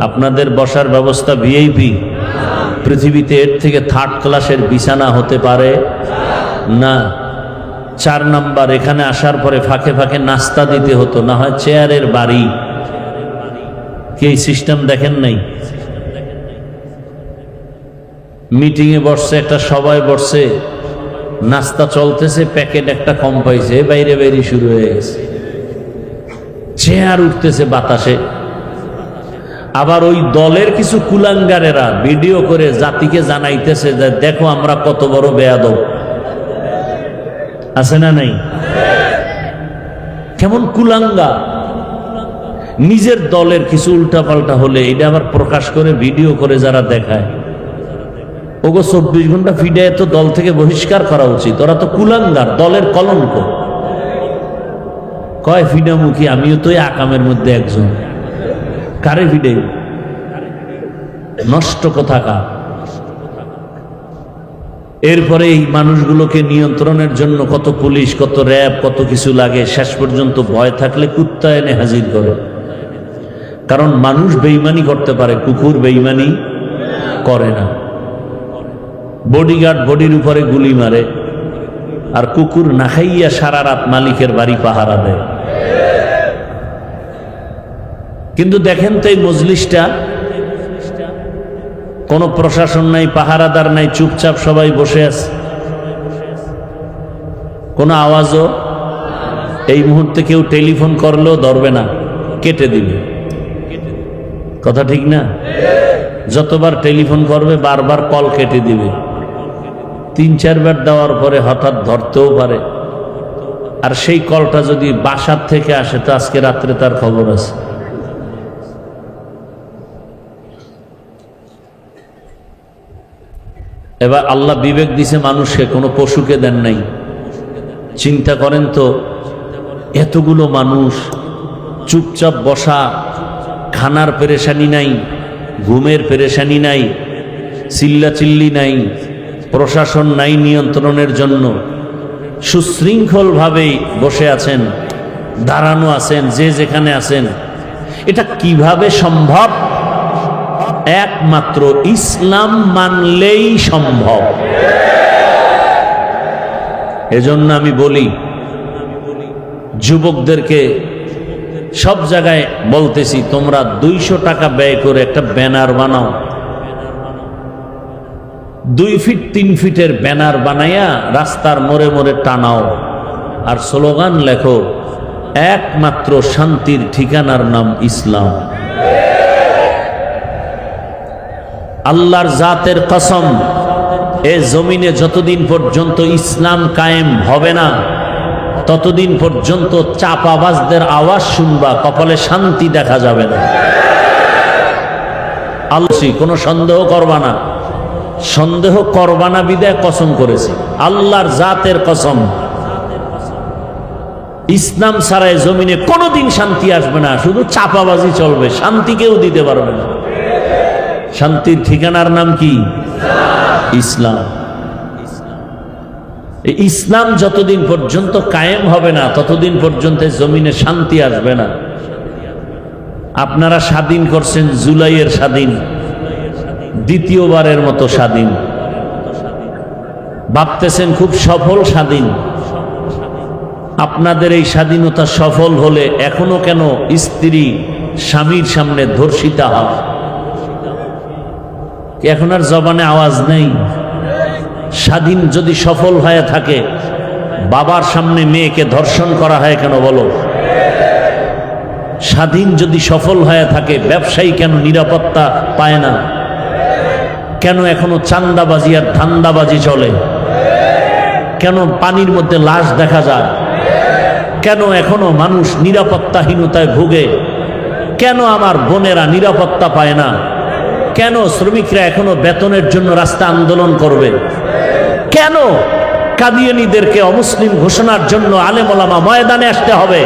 আপনাদের বসার ব্যবস্থা ভিআইপি? পৃথিবীতে এর থেকে থার্ড ক্লাসের বিছানা হতে পারে না। চার নাম্বার, এখানে আসার পরে ফাঁকে ফাঁকে নাস্তা দিতে হতো, না হয় চেয়ারের বাড়ি। কি এই সিস্টেম দেখেন নাই? মিটিংয়ে বসছে, একটা সবাই বসছে, নাস্তা চলতেছে, প্যাকেট একটা কম পাইছে, বাইরে বাইরে শুরু হয়ে গেছে, চেয়ার উঠতেছে বাতাসে। আবার ওই দলের কিছু কুলাঙ্গারেরা ভিডিও করে জাতিকে জানাইতেছে যে দেখো আমরা কত বড় বেয়াদব। আছে না নাই? কেমন কুলাঙ্গা! নিজের দলের কিছু উল্টাপাল্টা হলে এটা আবার প্রকাশ করে ভিডিও করে যারা দেখায়, ওগো 24 ঘন্টা ফিডে তো দল থেকে বহিষ্কার করা উচিত, ওরা তো কুলাঙ্গার, দলের কলঙ্ক। কয় ফিডামুখী, আমিও তো এই আকামের মধ্যে একজন। কারে ফিডে? নষ্ট কোথাকার। এরপরে এই মানুষগুলোকে নিয়ন্ত্রণের জন্য কত পুলিশ, কত র্যাব, কত কিছু লাগে। শেষ পর্যন্ত ভয় থাকলে কুত্তা এনে হাজির করে, কারণ মানুষ বেঈমানি করতে পারে, কুকুর বেঈমানি করে না। বডিগার্ড বডির উপরে গুলি মারে, আর কুকুর না খাইয়া সারা রাত মালিকের বাড়ি পাহারা দেয়। কিন্তু দেখেন তো এই মজলিসটা, কোনো প্রশাসন নাই, পাহারাদার নাই, চুপচাপ সবাই বসে আছে, কোনো আওয়াজও। এই মুহূর্তে কেউ টেলিফোন করলেও ধরবে না, কেটে দিবে। কথা ঠিক না? যতবার টেলিফোন করবে বারবার কল কেটে দিবে। 3-4 বার দেওয়ার পরে হঠাৎ ধরতেও পারে। আর সেই কলটা যদি বাসার থেকে আসে তো আজকে রাত্রে তার খবর আছে। এবার আল্লাহ বিবেক দিছে মানুষকে, কোনো পশুকে দেন নাই। চিন্তা করেন তো, এতগুলো মানুষ চুপচাপ বসা, খানার পেরেশানি নাই, ঘুমের পেরেশানি নাই, চিল্লাচিল্লি নাই, প্রশাসন নাই নিয়ন্ত্রণের জন্য, সুশৃঙ্খলভাবেই বসে আছেন, দাঁড়ানো আছেন, যে যেখানে আছেন। এটা কিভাবে সম্ভব? একমাত্র ইসলাম মানলেই সম্ভব। এজন্য আমি বলি যুবকদেরকে, সব জায়গায় বলতেছি, তোমরা 200 টাকা ব্যয় করে একটা ব্যানার বানাও, 2 ফিট 3 ফিটের ব্যানার বানাইয়া রাস্তার মোড়ে মোড়ে টানাও, আর স্লোগান লেখো, একমাত্র শান্তির ঠিকানার নাম ইসলাম। আল্লাহর জাতের কসম, এ জমিনে যতদিন পর্যন্ত ইসলাম কায়েম হবে না, ততদিন পর্যন্ত চাপাবাজদের আওয়াজ শুনবা, কপালে শান্তি দেখা যাবে না। আল্লাহ কোনো সন্দেহ করবা না, সন্দেহ করবা না বিদায় কসম করেছি, আল্লাহর জাতের কসম। ইসলাম ছাড়া জমিনে কোনোদিন শান্তি আসবে না, শুধু চাপাবাজি চলবে, শান্তি কেউ দিতে পারবে না। শান্তির ঠিকানার নাম কি? ইসলাম। ইসলাম যতদিন পর্যন্ত কায়েম হবে না, ততদিন পর্যন্ত জমিনে শান্তি আসবে না। আপনারা স্বাধীন করছেন জুলাইয়ের স্বাধীন, দ্বিতীয়বারের মতো স্বাধীন, ভাবতেছেন খুব সফল স্বাধীন। আপনাদের এই স্বাধীনতা সফল হলে এখনো কেন স্ত্রী স্বামীর সামনে ধর্ষিতা হয়? এখন আর জবানে আওয়াজ নেই? স্বাধীন যদি সফল হয়ে থাকে, বাবার সামনে মেয়েকে ধর্ষণ করা হয় কেন বলো? স্বাধীন যদি সফল হয়ে থাকে, ব্যবসায়ী কেন নিরাপত্তা পায় না? কেন এখনো চান্দাবাজি আর ধান্দাবাজি চলে? কেন পানির মধ্যে লাশ দেখা যায়? কেন এখনো মানুষ নিরাপত্তাহীনতায় ভুগে? কেন আমার বোনেরা নিরাপত্তা পায় না? কেন শ্রমিকরা এখনো বেতনের জন্য রাস্তা আন্দোলন করবে? কেন কাদিয়ানীদেরকে অমুসলিম ঘোষণার জন্য আলেম ওলামা ময়দানে আসতে হবে?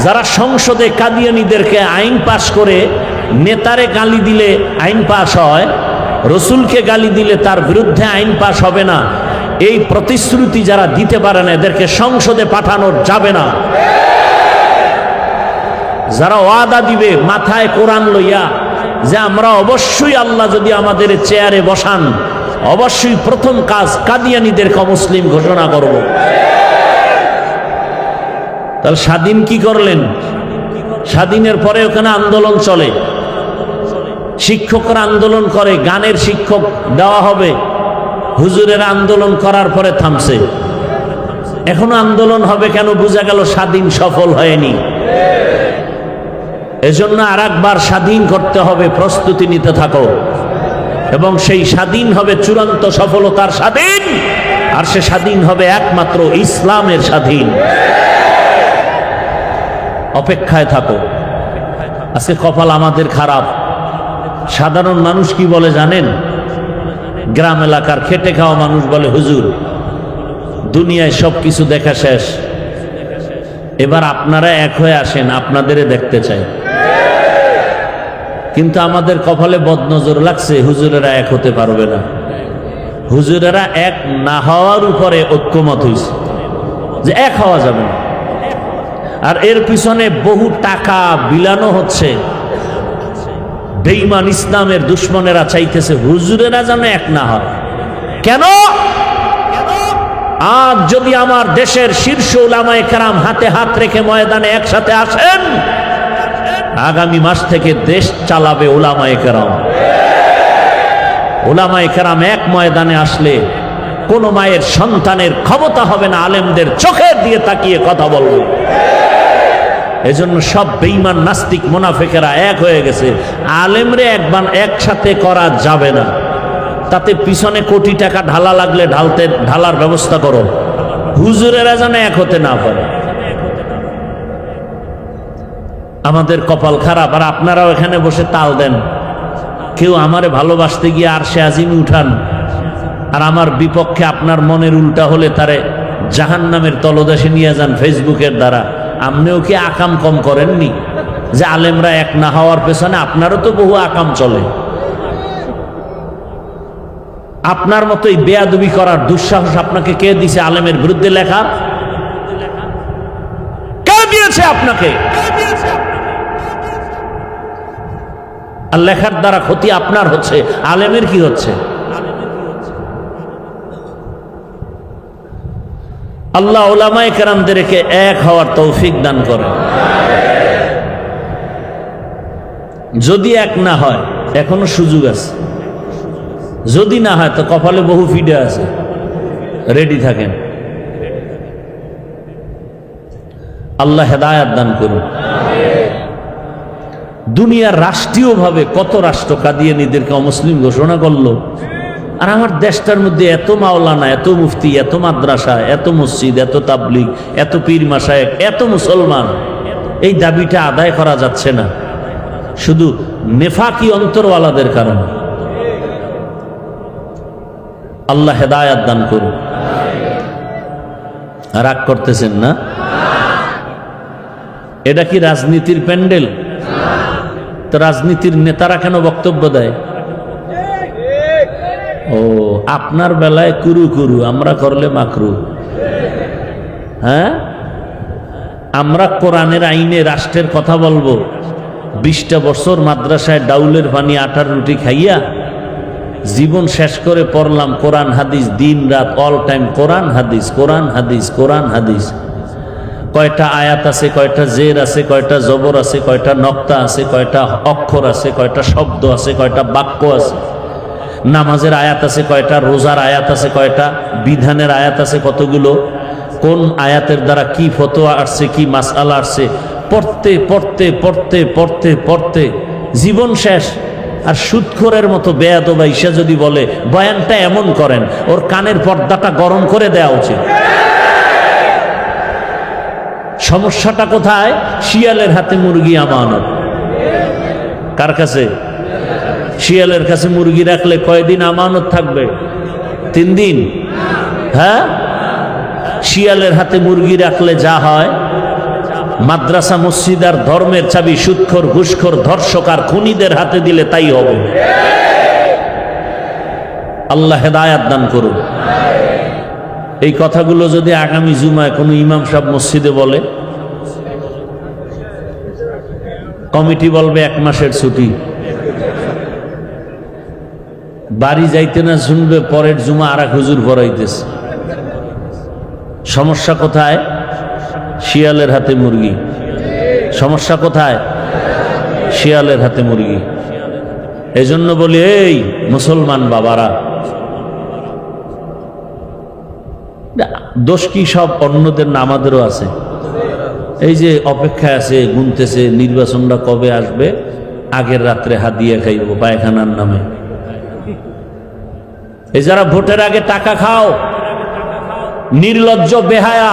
যারা সংসদে কাদিয়ানীদেরকে আইন পাশ করে, নেতারে গালি দিলে আইন পাশ হয়, রসুলকে গালি দিলে তার বিরুদ্ধে আইন পাশ হবে না, এই প্রতিশ্রুতি যারা দিতে পারে না, এদেরকে সংসদে পাঠানো যাবে না। যারা ওয়াদা দিবে মাথায় কোরআন লইয়া যে আমরা অবশ্যই আল্লাহ যদি আমাদের চেয়ারে বসান, অবশ্যই প্রথম কাজ কাদিয়ানীদেরকে অমুসলিম ঘোষণা করব। তাহলে স্বাধীন কি করলেন? স্বাধীনের পরে ওখানে আন্দোলন চলে, শিক্ষকরা আন্দোলন করে, গানের শিক্ষক দেওয়া হবে, হুজুরের আন্দোলন করার পরে থামছে। এখনো আন্দোলন হবে কেন? বোঝা গেল স্বাধীন সফল হয়নি। এজন্য আর একবার স্বাধীন করতে হবে, প্রস্তুতি নিতে থাকো, এবং সেই স্বাধীন হবে চূড়ান্ত সফলতার স্বাধীন, আর সে স্বাধীন হবে একমাত্র ইসলামের স্বাধীন। অপেক্ষায় থাকো। আজকে কপাল আমাদের খারাপ। সাধারণ মানুষ কি বলে জানেন? গ্রাম এলাকার খেটে খাওয়া মানুষ বলে, হুজুর দুনিয়ায় সব কিছু দেখা শেষ, এবার আপনারা এক হয়ে আসেন, আপনাদের দেখতে চাই। কিন্তু আমাদের কপালে বদনজর লাগছে, হুজুরেরা এক হতে পারবে না। হুজুরেরা এক না হওয়ার উপরে ঐক্যমত হয়েছে যে এক হওয়া যাবে না, আর এর পিছনে বহু টাকা বিলানো হচ্ছে। বেঈমান ইসলামের দুশ্মনেরা চাইতেছে হুজুরেরা যেন এক না হয়। কেন? আজ যদি আমার দেশের শীর্ষ উলামায়ে কেরাম হাতে হাত রেখে ময়দানে একসাথে আসেন, আগামী মাস থেকে দেশ চালাবে উলামায়ে কেরাম। উলামায়ে কেরাম এক ময়দানে আসলে কোন মায়ের সন্তানের ক্ষমতা হবে না আলেমদের চোখের দিয়ে তাকিয়ে কথা বলবে। এজন্য সব বেঈমান নাস্তিক মুনাফিকেরা এক হয়ে গেছে। আলেমরে একসাথে করা যাবে না, তাতে পিছনে কোটি টাকা ঢালা লাগলে ঢালার ব্যবস্থা করো। হুজুরেরা যেন এক হতে না পারে। আমাদের কপাল খারাপ, আর আপনারাও এখানে বসে তাল দেন। কেউ আমারে ভালোবাসতে গিয়ে আরশে আজিমে উঠান, আর আমার বিপক্ষে আপনার মনের উল্টা হলে তারে জাহান্নামের তলদেশে নিয়ে যান ফেসবুকের দ্বারা। আপনিও কি আকাম কম করেননি যে আলেমরা এক না হওয়ার পেছনে? আপনারও তো বহু আকাম চলে। আপনার মতো এই বেয়াদবি করার দুঃসাহস আপনাকে কে দিছে? আলেমের বিরুদ্ধে লেখা কে দিয়েছে আপনাকে? আর লেখার দ্বারা ক্ষতি আপনার হচ্ছে, আলেমের কি হচ্ছে? আল্লাহ উলামায়ে কেরামদেরকে এক হওয়ার তৌফিক দান করেন। যদি এক না হয় এখনো সুযোগ আছে, যদি না হয় তো কপালে বহু ফিডে আছে, রেডি থাকেন। আল্লাহ হেদায়াত দান করুন। দুনিয়ার রাষ্ট্রীয়ভাবে কত রাষ্ট্র কাদিয়ানীদেরকে অমুসলিম ঘোষণা করলো, আর আমার দেশটার মধ্যে এত মাওলানা, এত মুফতি, এত মাদ্রাসা, এত মসজিদ, এত তাবলিগ, এত পীর মাশায়েখ, এত মুসলমান, এই দাবিটা আদায় করা যাচ্ছে না শুধু নেফাকি অন্তরওয়ালাদের কারণে। আল্লাহ হেদায়াত দান করুন। রাগ করতেছেন না? এটা কি রাজনীতির প্যান্ডেল? তো রাজনীতির নেতারা কেন বক্তব্য দেয়? ও, আপনার বেলায় কুরু কুরু, আমরা করলে মাকরু। হ্যাঁ, আমরা কোরআনের আইনে রাষ্ট্রের কথা বলবো, 20টা বছর মাদ্রাসায় ডাউলের পানি আটার রুটি খাইয়া জীবন শেষ করে পড়লাম কোরআন হাদিস, দিন রাত অল টাইম কোরআন হাদিস, কোরআন হাদিস, কোরআন হাদিস। কয়টা আয়াত আছে, কয়টা জের আছে, কয়টা জবর আছে, কয়টা নক্তা আছে, কয়টা অক্ষর আছে, কয়টা শব্দ আছে, কয়টা বাক্য আছে, নামাজের আয়াত আছে কয়টা, রোজার আয়াত আছে কয়টা, বিধানের আয়াত আছে কতগুলো, কোন আয়াতের দ্বারা কি ফতোয়া আসছে, কি মাসআলা আসছে, পড়তে পড়তে পড়তে পড়তে পড়তে জীবন শেষ। আর সুদখোরের মতো বেয়াদব ঈশা যদি বলে বয়ানটা এমন করেন, ওর কানের পর্দাটা গরম করে দেওয়া উচিত। সমস্যাটা কোথায়? শিয়ালের হাতে মুরগি আমানত। কার কাছে? শিয়ালের কাছে মুরগি রাখলে কয়দিন আমানত থাকবে? 3 দিন। হ্যাঁ, শিয়ালের হাতে মুরগি রাখলে যা হয়, মাদ্রাসা মসজিদ আর ধর্মের চাবি সুদখোর, ঘুষখোর, ধর্ষক আর খুনিদের হাতে দিলে তাই হবে। আল্লাহ হেদায়াত দান করুন। এই কথাগুলো যদি আগামী জুমায় কোনো ইমাম সাহেব মসজিদে বলে, কমিটি বলবে 1 মাসের ছুটি। বাড়ি যাইতে না শুনবে পরের জুমা আর এক হুজুর পড়াইতেছে। সমস্যা কোথায়? শিয়ালের হাতে মুরগি। সমস্যা কোথায়? শিয়ালের হাতে মুরগি। এজন্য বলি, এই মুসলমান বাবারা, দোষ কি সব অন্যদের না আমাদেরও আছে? এই যে অপেক্ষায় আছে, গুনতেছে নির্বাচনটা কবে আসবে, আগের রাত্রে হাদিয়া খাইব পায়খানার নামে। এই যারা ভোটের আগে টাকা খাও, নির্লজ্জ বেহায়া,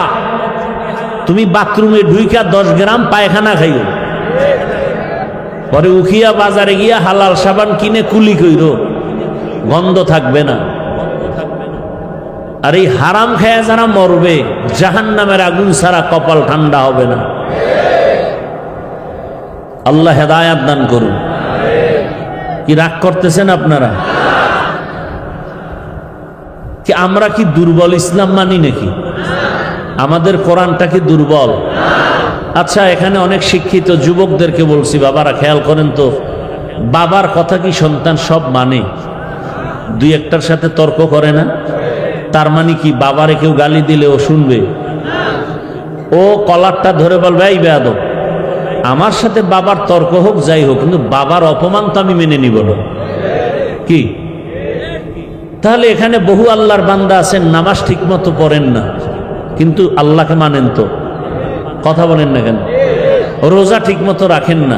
তুমি বাথরুমে ঢুইকা 10 গ্রাম পায়খানা খাইও, পরে উখিয়া বাজারে গিয়া হালাল সাবান কিনে কুলি কইরো, গন্ধ থাকবে না। আর এই হারাম খায়া যারা মরবে, জাহান্নামের আগুন ছাড়া কপাল ঠান্ডা হবে না। আল্লাহ হেদায়াত দান করুন। কি রাগ করতেছেন আপনারা? কি আমরা কি দুর্বল ইসলাম মানি নাকি? আমাদের কোরআনটা কি দুর্বল? আচ্ছা, এখানে অনেক শিক্ষিত যুবকদেরকে বলছি, বাবারা খেয়াল করেন তো, বাবার কথা কি সন্তান সব মানে? 2-1টার সাথে তর্ক করে না? তার মানে কি বাবারে কেউ গালি দিলে ও শুনবে? ও কলারটা ধরে বলবে, এই বেয়াদব, আমার সাথে বাবার তর্ক হোক যাই হোক, কিন্তু বাবার অপমান তো আমি মেনে নিব না। কি? তাহলে এখানে বহু আল্লাহর বান্দা আছেন, নামাজ ঠিক মতো পড়েন না, কিন্তু আল্লাহকে মানেন তো, কথা বলেন না কেন? রোজা ঠিক মতো রাখেন না।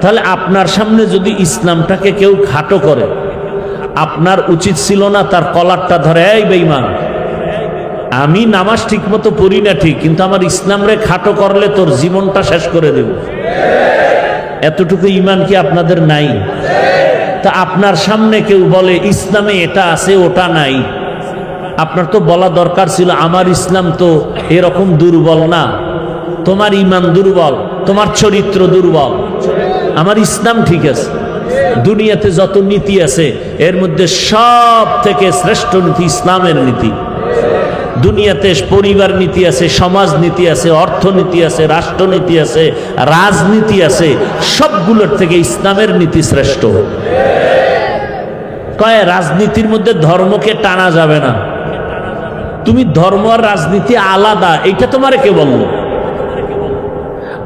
তাহলে আপনার সামনে যদি ইসলামটাকে কেউ খাটো করে, আপনার উচিত ছিল না তার কলারটা ধরে, এই বেঈমান, আমি নামাজ ঠিক মতো পড়ি না ঠিক, কিন্তু আমার ইসলাম রে খাটো করলে তোর জীবনটা শেষ করে দেব। এতটুকু ঈমান কি আপনাদের নাই? তা আপনার সামনে কেউ বলে ইসলামে এটা আছে ওটা নাই, আপনার তো বলা দরকার ছিল, আমার ইসলাম তো এরকম দুর্বল না, তোমার ঈমান দুর্বল, তোমার চরিত্র দুর্বল, আমার ইসলাম ঠিক আছে। দুনিয়াতে যত নীতি আছে এর মধ্যে সব থেকে শ্রেষ্ঠ নীতি ইসলামের নীতি। দুনিয়াতে পরিবার নীতি আছে, সমাজ নীতি আছে, অর্থনীতি আছে, রাষ্ট্রনীতি আছে, রাজনীতি আছে, সবগুলোর থেকে ইসলামের নীতি শ্রেষ্ঠ। কয় রাজনীতির মধ্যে ধর্মকে টানা যাবে না। তুমি ধর্ম আর রাজনীতি আলাদা, এটা তোমারে কে বলল?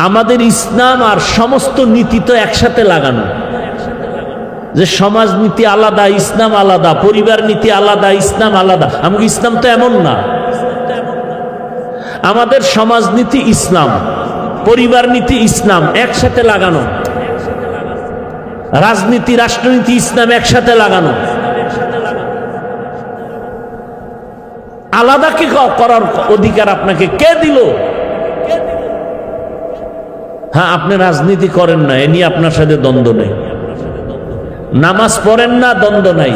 আমাদের ইসলাম আর সমস্ত নীতি তো একসাথে লাগানো, যে সমাজ নীতি আলাদা, ইসলাম আলাদা, পরিবার নীতি আলাদা, ইসলাম আলাদা। আমাকে ইসলাম তো এমন না। আমাদের সমাজ নীতি ইসলাম, পরিবার নীতি ইসলাম, একসাথে লাগানো। রাজনীতি, রাষ্ট্রনীতি ইসলাম, একসাথে লাগানো। আলাদা কি করার অধিকার আপনাকে কে দিল? হ্যাঁ, আপনি রাজনীতি করেন না, এ নিয়ে আপনার সাথে দ্বন্দ্ব নেই। নামাজ পড়েন না, দ্বন্দ্ব নাই,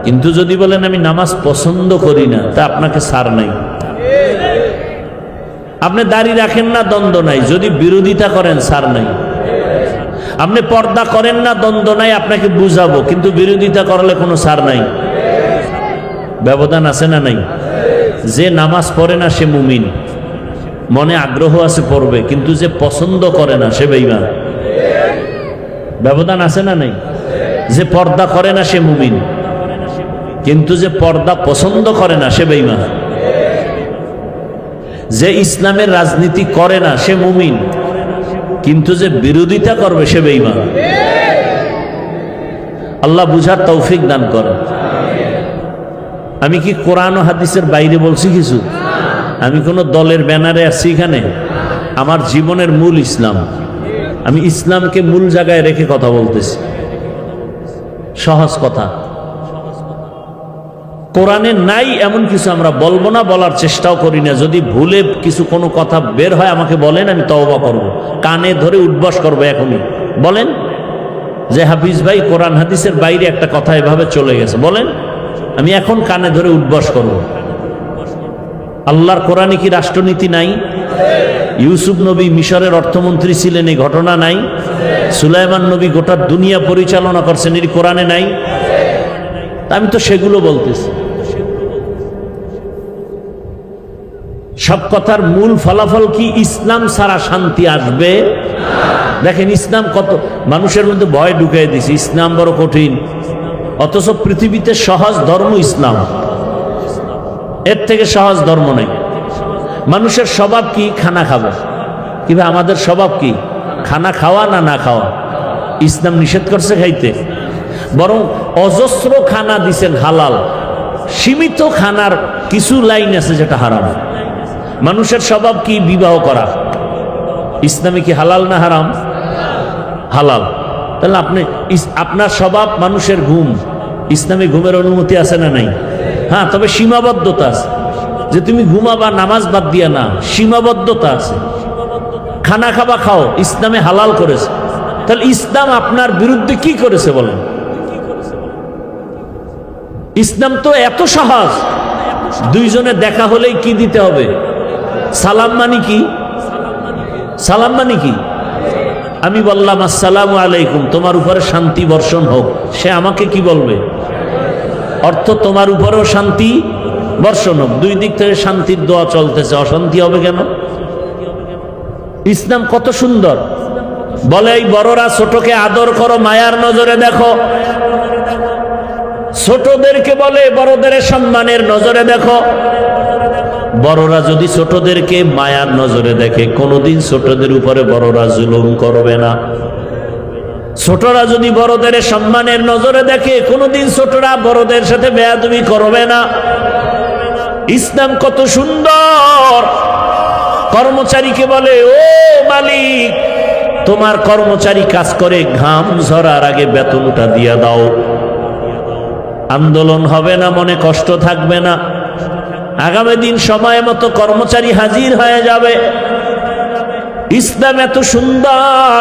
কিন্তু যদি বলেন আমি নামাজ পছন্দ করি না, তা আপনাকে ছাড় নাই। আপনি দাড়ি রাখেন না, দ্বন্দ্ব নাই, যদি বিরোধিতা করেন ছাড় নাই। আপনি পর্দা করেন না, দ্বন্দ্ব নাই, আপনাকে বুঝাবো, কিন্তু বিরোধিতা করলে কোনো ছাড় নাই। ব্যবধান আছে না নাই? যে নামাজ পড়ে না সে মুমিন, মনে আগ্রহ আছে পড়বে, কিন্তু যে পছন্দ করে না সে বেঈমান। ব্যবধান আছে না নাই? যে পর্দা করে না সে মুমিন, কিন্তু যে পর্দা পছন্দ করে না সে বেঈমান। যে ইসলামের রাজনীতি করে না সে মুমিন, কিন্তু যে বিরোধিতা করবে সে বেঈমান। আল্লাহ বুঝার তৌফিক দান করে। আমি কি কোরআন ও হাদিসের বাইরে বলছি কিছু? আমি কোন দলের ব্যানারে আছি এখানে? আমার জীবনের মূল ইসলাম। আমি ইসলামকে মূল জায়গায় রেখে কথা বলতেছি। সহজ কথা। কোরআনে নাই এমন কিছু আমরা বলবো না, বলার চেষ্টাও করি না। যদি ভুলে কিছু কোনো কথা বের হয় আমাকে বলেন, আমি তওবা করব, কানে ধরে উঠবস করবো। এখনই বলেন যে হাফিজ ভাই কোরআন হাদিসের বাইরে একটা কথা এভাবে চলে গেছে, বলেন, আমি এখন কানে ধরে উঠবস করব। আল্লাহর কোরআনে কি রাষ্ট্রনীতি নাই? ইউসুফ নবী মিশরের অর্থমন্ত্রী ছিলেন, এই ঘটনা নাই? সুলাইমান নবী গোটা দুনিয়া পরিচালনা করছেন, এর কোরআনে নাই? আমি তো সেগুলো বলতেছি। সব কথার মূল ফলাফল কি? ইসলাম ছাড়া শান্তি আসবে? দেখেন ইসলাম কত মানুষের মধ্যে ভয় ঢুকিয়ে দিছে, ইসলাম বড় কঠিন, অথচ পৃথিবীতে সহজ ধর্ম ইসলাম। এর থেকে সহজ ধর্ম নেই। মানুষের স্বভাব কি? খানা খাবে। কিংবা আমাদের স্বভাব কি? খানা খাওয়া না না খাওয়া। ইসলাম নিষেধ করছে খাইতে, বরং অজস্র খানা দিছেন হালাল। সীমিত খানার কিছু লাইন আছে যেটা হারাম। মানুষের স্বভাব কি? বিবাহ করা। ইসলামে কি হালাল না হারাম? হালাল। তাহলে আপনার স্বভাব মানুষের ঘুম। ইসলামে ঘুমের অনুমতি আছে না নাই? হ্যাঁ, তবে সীমাবদ্ধতা আছে, যে তুমি ঘুমাবা নামাজ বাদ দিয়া না, সীমাবদ্ধতা আছে। খানা খাবা, খাও, ইসলামে হালাল করেছে। তাহলে ইসলাম আপনার বিরুদ্ধে কি করেছে বলেন? ইসলাম তো এত সহজ। দুইজনে দেখা হলেই কি দিতে হবে? সালাম। মানে কি? সালাম মানে কি? আমি বললাম আসসালামু আলাইকুম, তোমার উপরে শান্তি বর্ষণ হোক। সে আমাকে কি বলবে? অর্থ তোমার উপরেও শান্তি বর্ষণ হোক। দুই দিক থেকে শান্তির দোয়া চলতেছে, অশান্তি হবে কেন? ইসলাম কত সুন্দর। বলে এই বড়রা ছোটকে আদর করো, মায়ার নজরে দেখো। ছোটদেরকে বলে বড়দের সম্মানের নজরে দেখো। বড়রা যদি ছোটদেরকে মায়ার নজরে দেখে, কোনোদিন ছোটদের উপরে বড়রা জুলুম করবে না। ছোটরা যদি বড়দের সম্মানের নজরে দেখে, কোনোদিন ছোটরা বড়দের সাথে বেয়াদবি করবে না। ইসলাম কত সুন্দর। কর্মচারীকে বলে, ও মালিক, তোমার কর্মচারী কাজ করে ঘাম ঝরার আগে বেতনটা দিয়ে দাও। আন্দোলন হবে না, মনে কষ্ট থাকবে না। আগামী দিন সময় মতো কর্মচারী হাজির হয়ে যাবে। ইসলাম এত সুন্দর।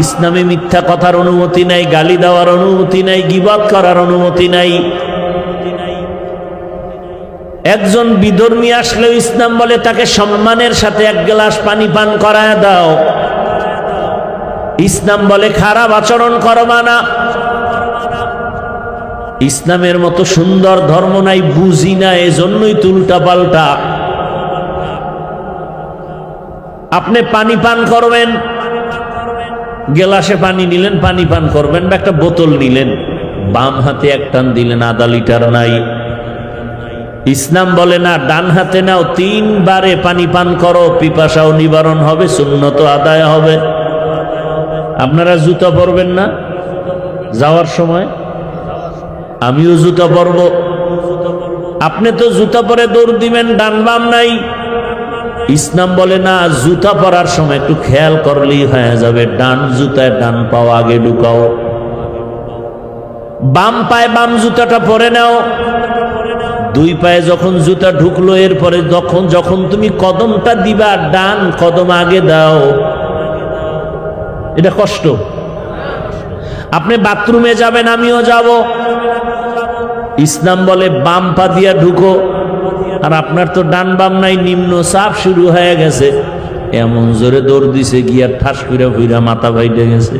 ইসলামে মিথ্যা কথার অনুমতি নাই, গালি দেওয়ার অনুমতি নাই, গীবত করার অনুমতি নাই। একজন বিধর্মী আসলেও ইসলাম বলে তাকে সম্মানের সাথে এক গ্লাস পানি পান করায় দাও। ইসলাম বলে খারাপ আচরণ করবা না। ইসলামের মতো সুন্দর ধর্ম নাই, বুঝি না, এজন্যই উল্টা পাল্টা। আপনি পানি পান করবেন, গেলাসে পানি নিলেন, পানি পান করবেন, বা একটা বোতল নিলেন, বাম হাতে এক টান দিলেন, আধা লিটার নাই। ইসলাম বলে না, ডান হাতে নাও, 3 বারে পানি পান করো, পিপাসাও নিবারণ হবে, সুন্নত আদায় হবে। আপনারা জুতা পরবেন না যাওয়ার সময়? আমিও জুতা পরব। আপনি তো জুতা পরে দৌড় দিবেন, ডান বাম নাই। ইসলাম বলে না, জুতা পরার সময় একটু খেয়াল করলেই হয়ে যাবে, ডান জুতায় ডান পাও আগে ঢুকাও, বাম পায়ে বাম জুতাটা পরে নাও। 2 পায়ে যখন জুতা ঢুকলো, এরপরে যখন তুমি কদমটা দিবা, ডান কদম আগে দাও। এটা কষ্ট। আপনি বাথরুমে যাবেন, আমিও যাব, ইসলাম বলে বাম পা দিয়া ঢুকো, আর আপনার তো ডান বাম নাই, নিম্ন চাপ শুরু হয়ে গেছে। এমন জোরে দৌড় দিছে, গিয়া ঠাস করে ফিরা মাথা বাইটে গেছে।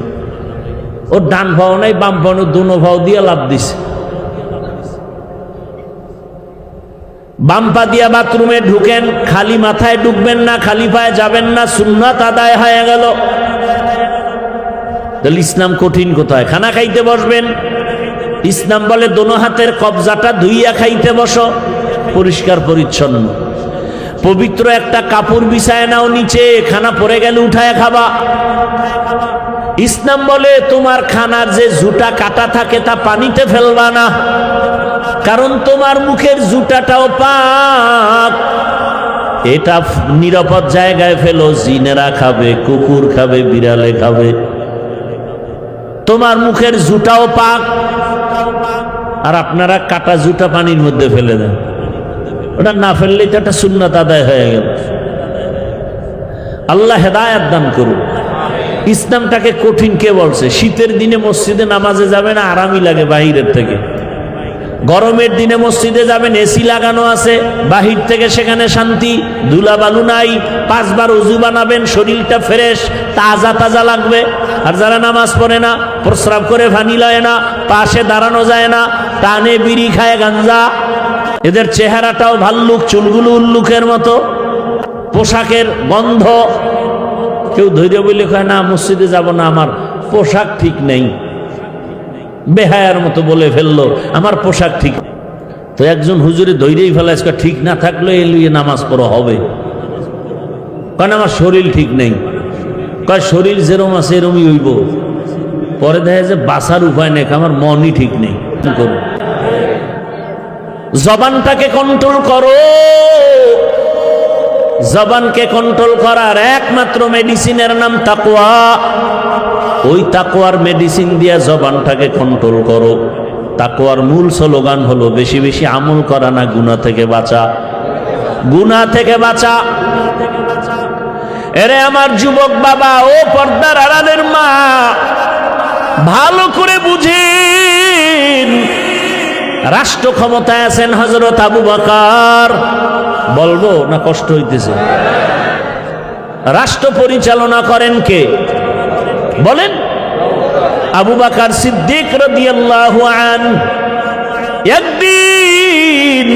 ও ডান ভাও নাই, বাম ভাও নাই, দোনো ভাও দিয়ে লাভ দিছে। বাম পা দিয়া বাথরুমে ঢুকেন, খালি মাথায় ঢুকবেন না, খালি পায়ে যাবেন না, সুন্নাত আদায় হয়ে গেল। তাহলে ইসলাম কঠিন কোথায়? খানা খাইতে বসবেন, ইসলাম বলে দোনো হাতের কবজাটা ধুইয়া খাইতে বসো, পরিষ্কার পরিচ্ছন্ন। পবিত্র একটা কাপড় বিছায় নাও নিচে, খানা পড়ে গেলে উঠায় খাবা। ইসলাম বলে তোমার খানার যে জুটা কাটা থাকে তা পানিতে ফেলবা না, কারণ তোমার মুখের জুটাটাও পাক। এটা নিরাপদ জায়গায় ফেলো, জিনেরা খাবে, কুকুর খাবে, বিড়ালে খাবে। তোমার মুখের জুটাও পাক, আর আপনারা কাটা জুটা পানির মধ্যে ফেলে দেন। ওটা না ফেললেই তো একটা সুন্নাত আদায় হয়ে গেল। আল্লাহ হেদায়েত দান করুন। ইসলামটাকে কঠিন কে বলছে? শীতের দিনে মসজিদে নামাজে যাবে না, আরামই লাগে বাহিরের থেকে। গরমের দিনে মসজিদে যাবেন, এসি লাগানো আছে, বাহির থেকে সেখানে শান্তি, ধুলা বালু নাই। 5 বার উজু বানাবেন, শরীরটা ফ্রেশ, তাজা তাজা লাগবে। আর যারা নামাজ পড়ে না, প্রস্রাব করে পানি লয় না, পাশে দাঁড়ানো যায় না, টানে বিড়ি খায়, গাঞ্জা, এদের চেহারাটাও ভাল্লুক, চুলগুলো উল্লুকের মতো, পোশাকের গন্ধ। কেউ ধৈর্য বলে কয় না মসজিদে যাব না, আমার পোশাক ঠিক নেই, বেহায়ার মতো বলে ফেললো আমার পোশাক ঠিক। তো একজন হুজুরে ধৈর্যই ফেলায়, ঠিক না থাকলে এলুয়ে নামাজ পড়া হবে, কারণ আমার শরীর ঠিক নেই। কয় শরীর যেরম আছে এরমই হইব। পরে দেখা যায় বাঁচার উপায় নেই, আমার মনই ঠিক নেই। জবানটাকে কন্ট্রোল করো। জবানকে কন্ট্রোল করার একমাত্র মেডিসিনের নাম তাকওয়া। ওই তাকওয়ার মেডিসিন দিয়া জবানটাকে কন্ট্রোল করো। তাকওয়ার মূল স্লোগান হলো বেশি বেশি আমল করা, না গুনাহ থেকে বাঁচা, গুনাহ থেকে বাঁচা। এরে আমার যুবক বাবা, ও পর্দার আড়ালের মা, ভালো করে বুঝেন। রাষ্ট্র ক্ষমতায় আছেন হযরত আবু বকর। বলবো না কষ্ট হইতেছে? রাষ্ট্র পরিচালনা করেন কে বলেন? আবু বকর সিদ্দিক রাদিয়াল্লাহু আনহু। একদিন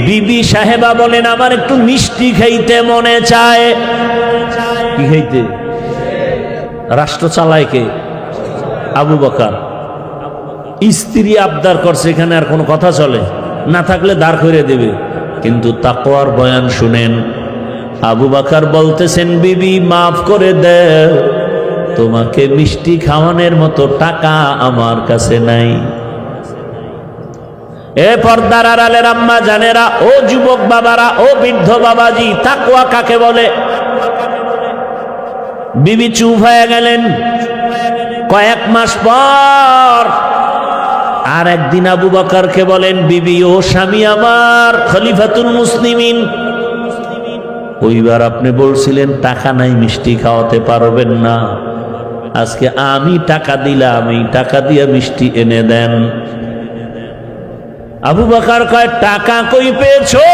বিবি সাহেবা বলেন, আমার একটু মিষ্টি খাইতে মনে চায়। কি খাইতে? রাষ্ট্র চালায় কে? আবু বকর। স্ত্রী আবদার করছে, এখানে আর কোনো কথা চলে না, থাকলে দাঁড় করে দেবে। কিন্তু তাকওয়ার বয়ান শুনেন। আবু বকর বলতেছেন, বিবি মাফ করে দাও, তোমাকে মিষ্টি খাওয়ানোর মতো টাকা আমার কাছে নাই। এ পর্দার আড়ালের আম্মা জানেরা, ও যুবক বাবারা, ও বৃদ্ধ বাবাজি, তাকওয়া কাকে বলে? বিবি চুপ হয়ে গেলেন। কয়েক মাস পর আর একদিন আবু বকরকে বলেন, বিবি ও স্বামী আমার, খলিফাতুল মুসলিমিন, ওইবার আপনি বলছিলেন টাকা নাই, মিষ্টি খাওয়াতে পারবেন না। আজকে আমি টাকা দিলাম, এই টাকা দিয়ে মিষ্টি এনে দেন। আবু বকর কয়, টাকা কই পেয়েছো?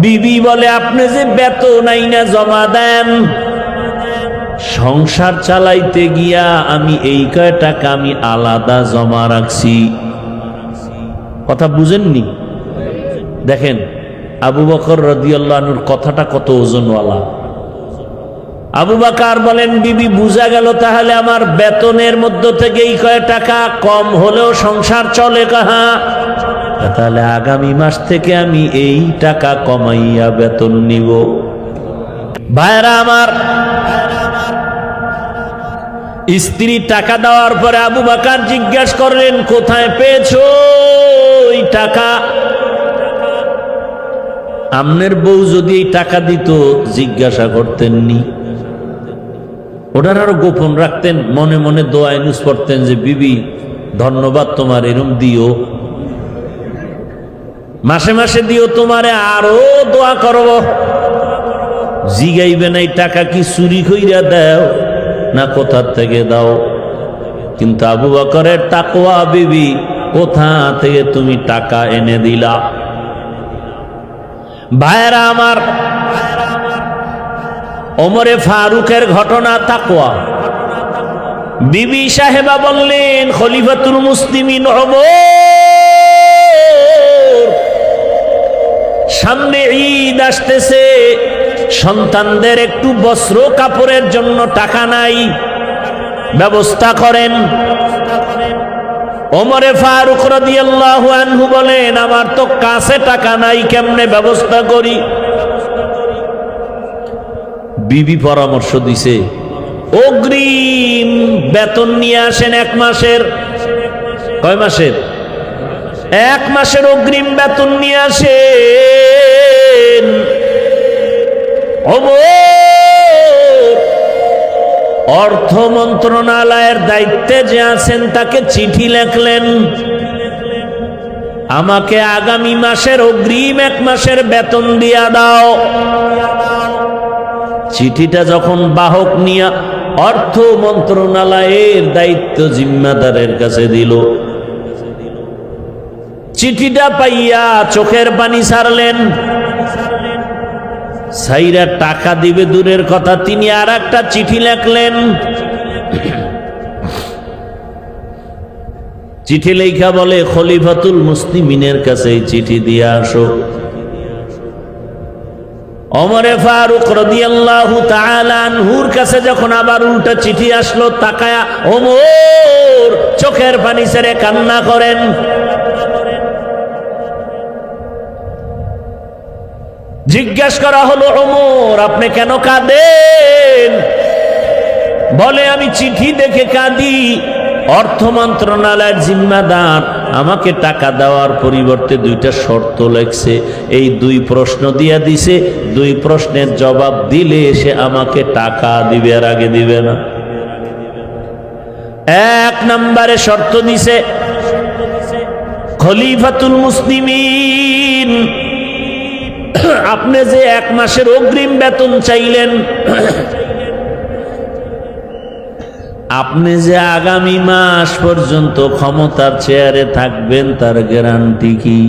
বিবি বলে, আপনি যে বেতন আইনা জমা দেন, সংসার চালাইতে গিয়া আমি এই কয় টাকা আমি আলাদা জমা রাখছি। কথা বুঝেননি? দেখেন আবু বকর রাদিয়াল্লাহু আনহুর কথাটা কত ওজনওয়ালা। আবু বকর বলেন, বিবি বুঝা গেল, তাহলে আমার বেতনের মধ্য থেকে এই কয় টাকা কম হলেও সংসার চলে কাহা? তাহলে আগামী মাস থেকে আমি এই টাকা কমাইয়া বেতন নিব। ভাইরা আমার, স্ত্রী টাকা দেওয়ার পরে আবু বকর জিজ্ঞাসা করলেন, কোথায় পেয়েছো এই টাকা? আমনের বউ যদি এই টাকা দিত জিজ্ঞাসা করতেননি, ওটার আরো গোপন রাখতেন, মনে মনে দোয়া ইনুস পড়তেন যে বিবি ধন্যবাদ তোমার, এরম দিও, মাসে মাসে দিও, তোমারে আরো দোয়া করব। জিগাইবেন এই টাকা কি চুরি কইরা দাও না কোথার থেকে দাও? কিন্তু আবু বকরের তাকওয়া, বিবি কোথা থেকে তুমি টাকা এনে দিলা? ভাইরা আমার, ওমরে ফারুকের ঘটনা তাকওয়া। বিবি সাহেবা বললেন, খলিফাতুল মুসলিমিন হব সামনে ঈদ আসতেছে, সন্তানদের একটু বস্ত্র কাপড়ের জন্য টাকা নাই, ব্যবস্থা করেন। ওমরে ফারুক রাদিয়াল্লাহু আনহু বলেন, আমার তো কাছে টাকা নাই, কেমনে ব্যবস্থা করি? বিবি পরামর্শ দিছে, অগ্রিম বেতন নিয়ে আসেন 1 মাসের। কয় মাসের? 1 মাসের অগ্রিম বেতন নিয়ে আসেন। অর্থ মন্ত্রণালয়ের দায়িত্বে যে আছেন তাকে চিঠি লেখলেন, আমাকে আগামী মাসের অগ্রিম 1 মাসের বেতন দিয়া দাও। চিঠিটা যখন বাহক নিয়ে অর্থ মন্ত্রণালয়ের দায়িত্ব জিম্মাদারের কাছে দিল, চিঠিটা পাইয়া চোখের পানি ছাড়লেন। সাইরা টাকা দিবে দূরের কথা, তিনি আর একটা চিঠি লেখলেন। চিঠি লেখা বলে, খলিফাতুল মুসলিমিনের কাছে এই চিঠি দিয়ে আসো। ওমরে ফারুক রাদিয়াল্লাহু তাআলা আনহুর কাছে যখন আবার উল্টা চিঠি আসলো, তাকায়া ওমর চোখের পানি ছেড়ে কান্না করেন। জিজ্ঞাসা করা হলো, ওমর আপনি কেন কাঁদেন? বলে, আমি চিঠি দেখে কাঁদি। অর্থ মন্ত্রণালয়ের জিম্মাদার আমাকে টাকা দেওয়ার পরিবর্তে 2টা শর্ত লেখছে, এই 2 প্রশ্ন দিয়া দিছে, 2 প্রশ্নের জবাব দিলে সে আমাকে টাকা দিবে, আর আগে দিবে না। 1 নম্বরে শর্ত দিছে, খলিফাতুল মুসলিমিন আপনি যে 1 মাসের অগ্রিম বেতন চাইলেন, আপনি যে আগামী মাস পর্যন্ত ক্ষমতার চেয়ারে থাকবেন তার গ্যারান্টি কি?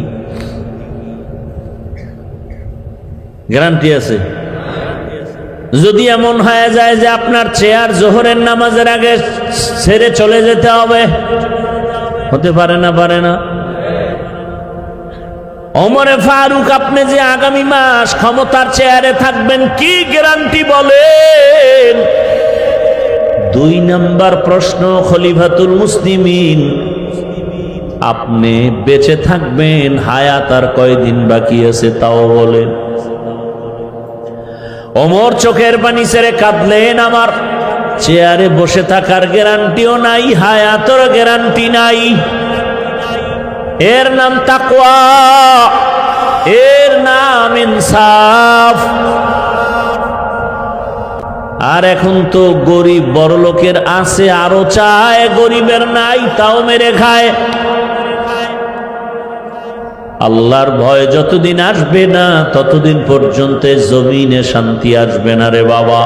গ্যারান্টি আছে? যদি এমন হয়ে যায় যে আপনার চেয়ার জোহরের নামাজের আগে ছেড়ে চলে যেতে হবে, হতে পারে না? পারে না? ওমরে ফারুক আপনি যে আগামী মাস ক্ষমতার চেয়ারে থাকবেন, কি গ্যারান্টি বলেন? 2 নম্বর প্রশ্ন, খলিফাতুল মুসলিমিন আপনি বেঁচে থাকবেন, হায়াত আর কয়দিন বাকি আছে তাও বলেন। ওমর চোখের পানি ছেড়ে কাঁদলেন, আমার চেয়ারে বসে থাকার গ্যারান্টিও নাই, হায়াতের গ্যারান্টি নাই। এর নাম তাকওয়া, এর নাম ইনসাফ। আর এখন তো গরিব বড় লোকের আছে, আরো চায়, গরিবের নাই, তাও মেরে খায়। আল্লাহর ভয় যতদিন আসবে না ততদিন পর্যন্ত জমিনে শান্তি আসবে না রে বাবা।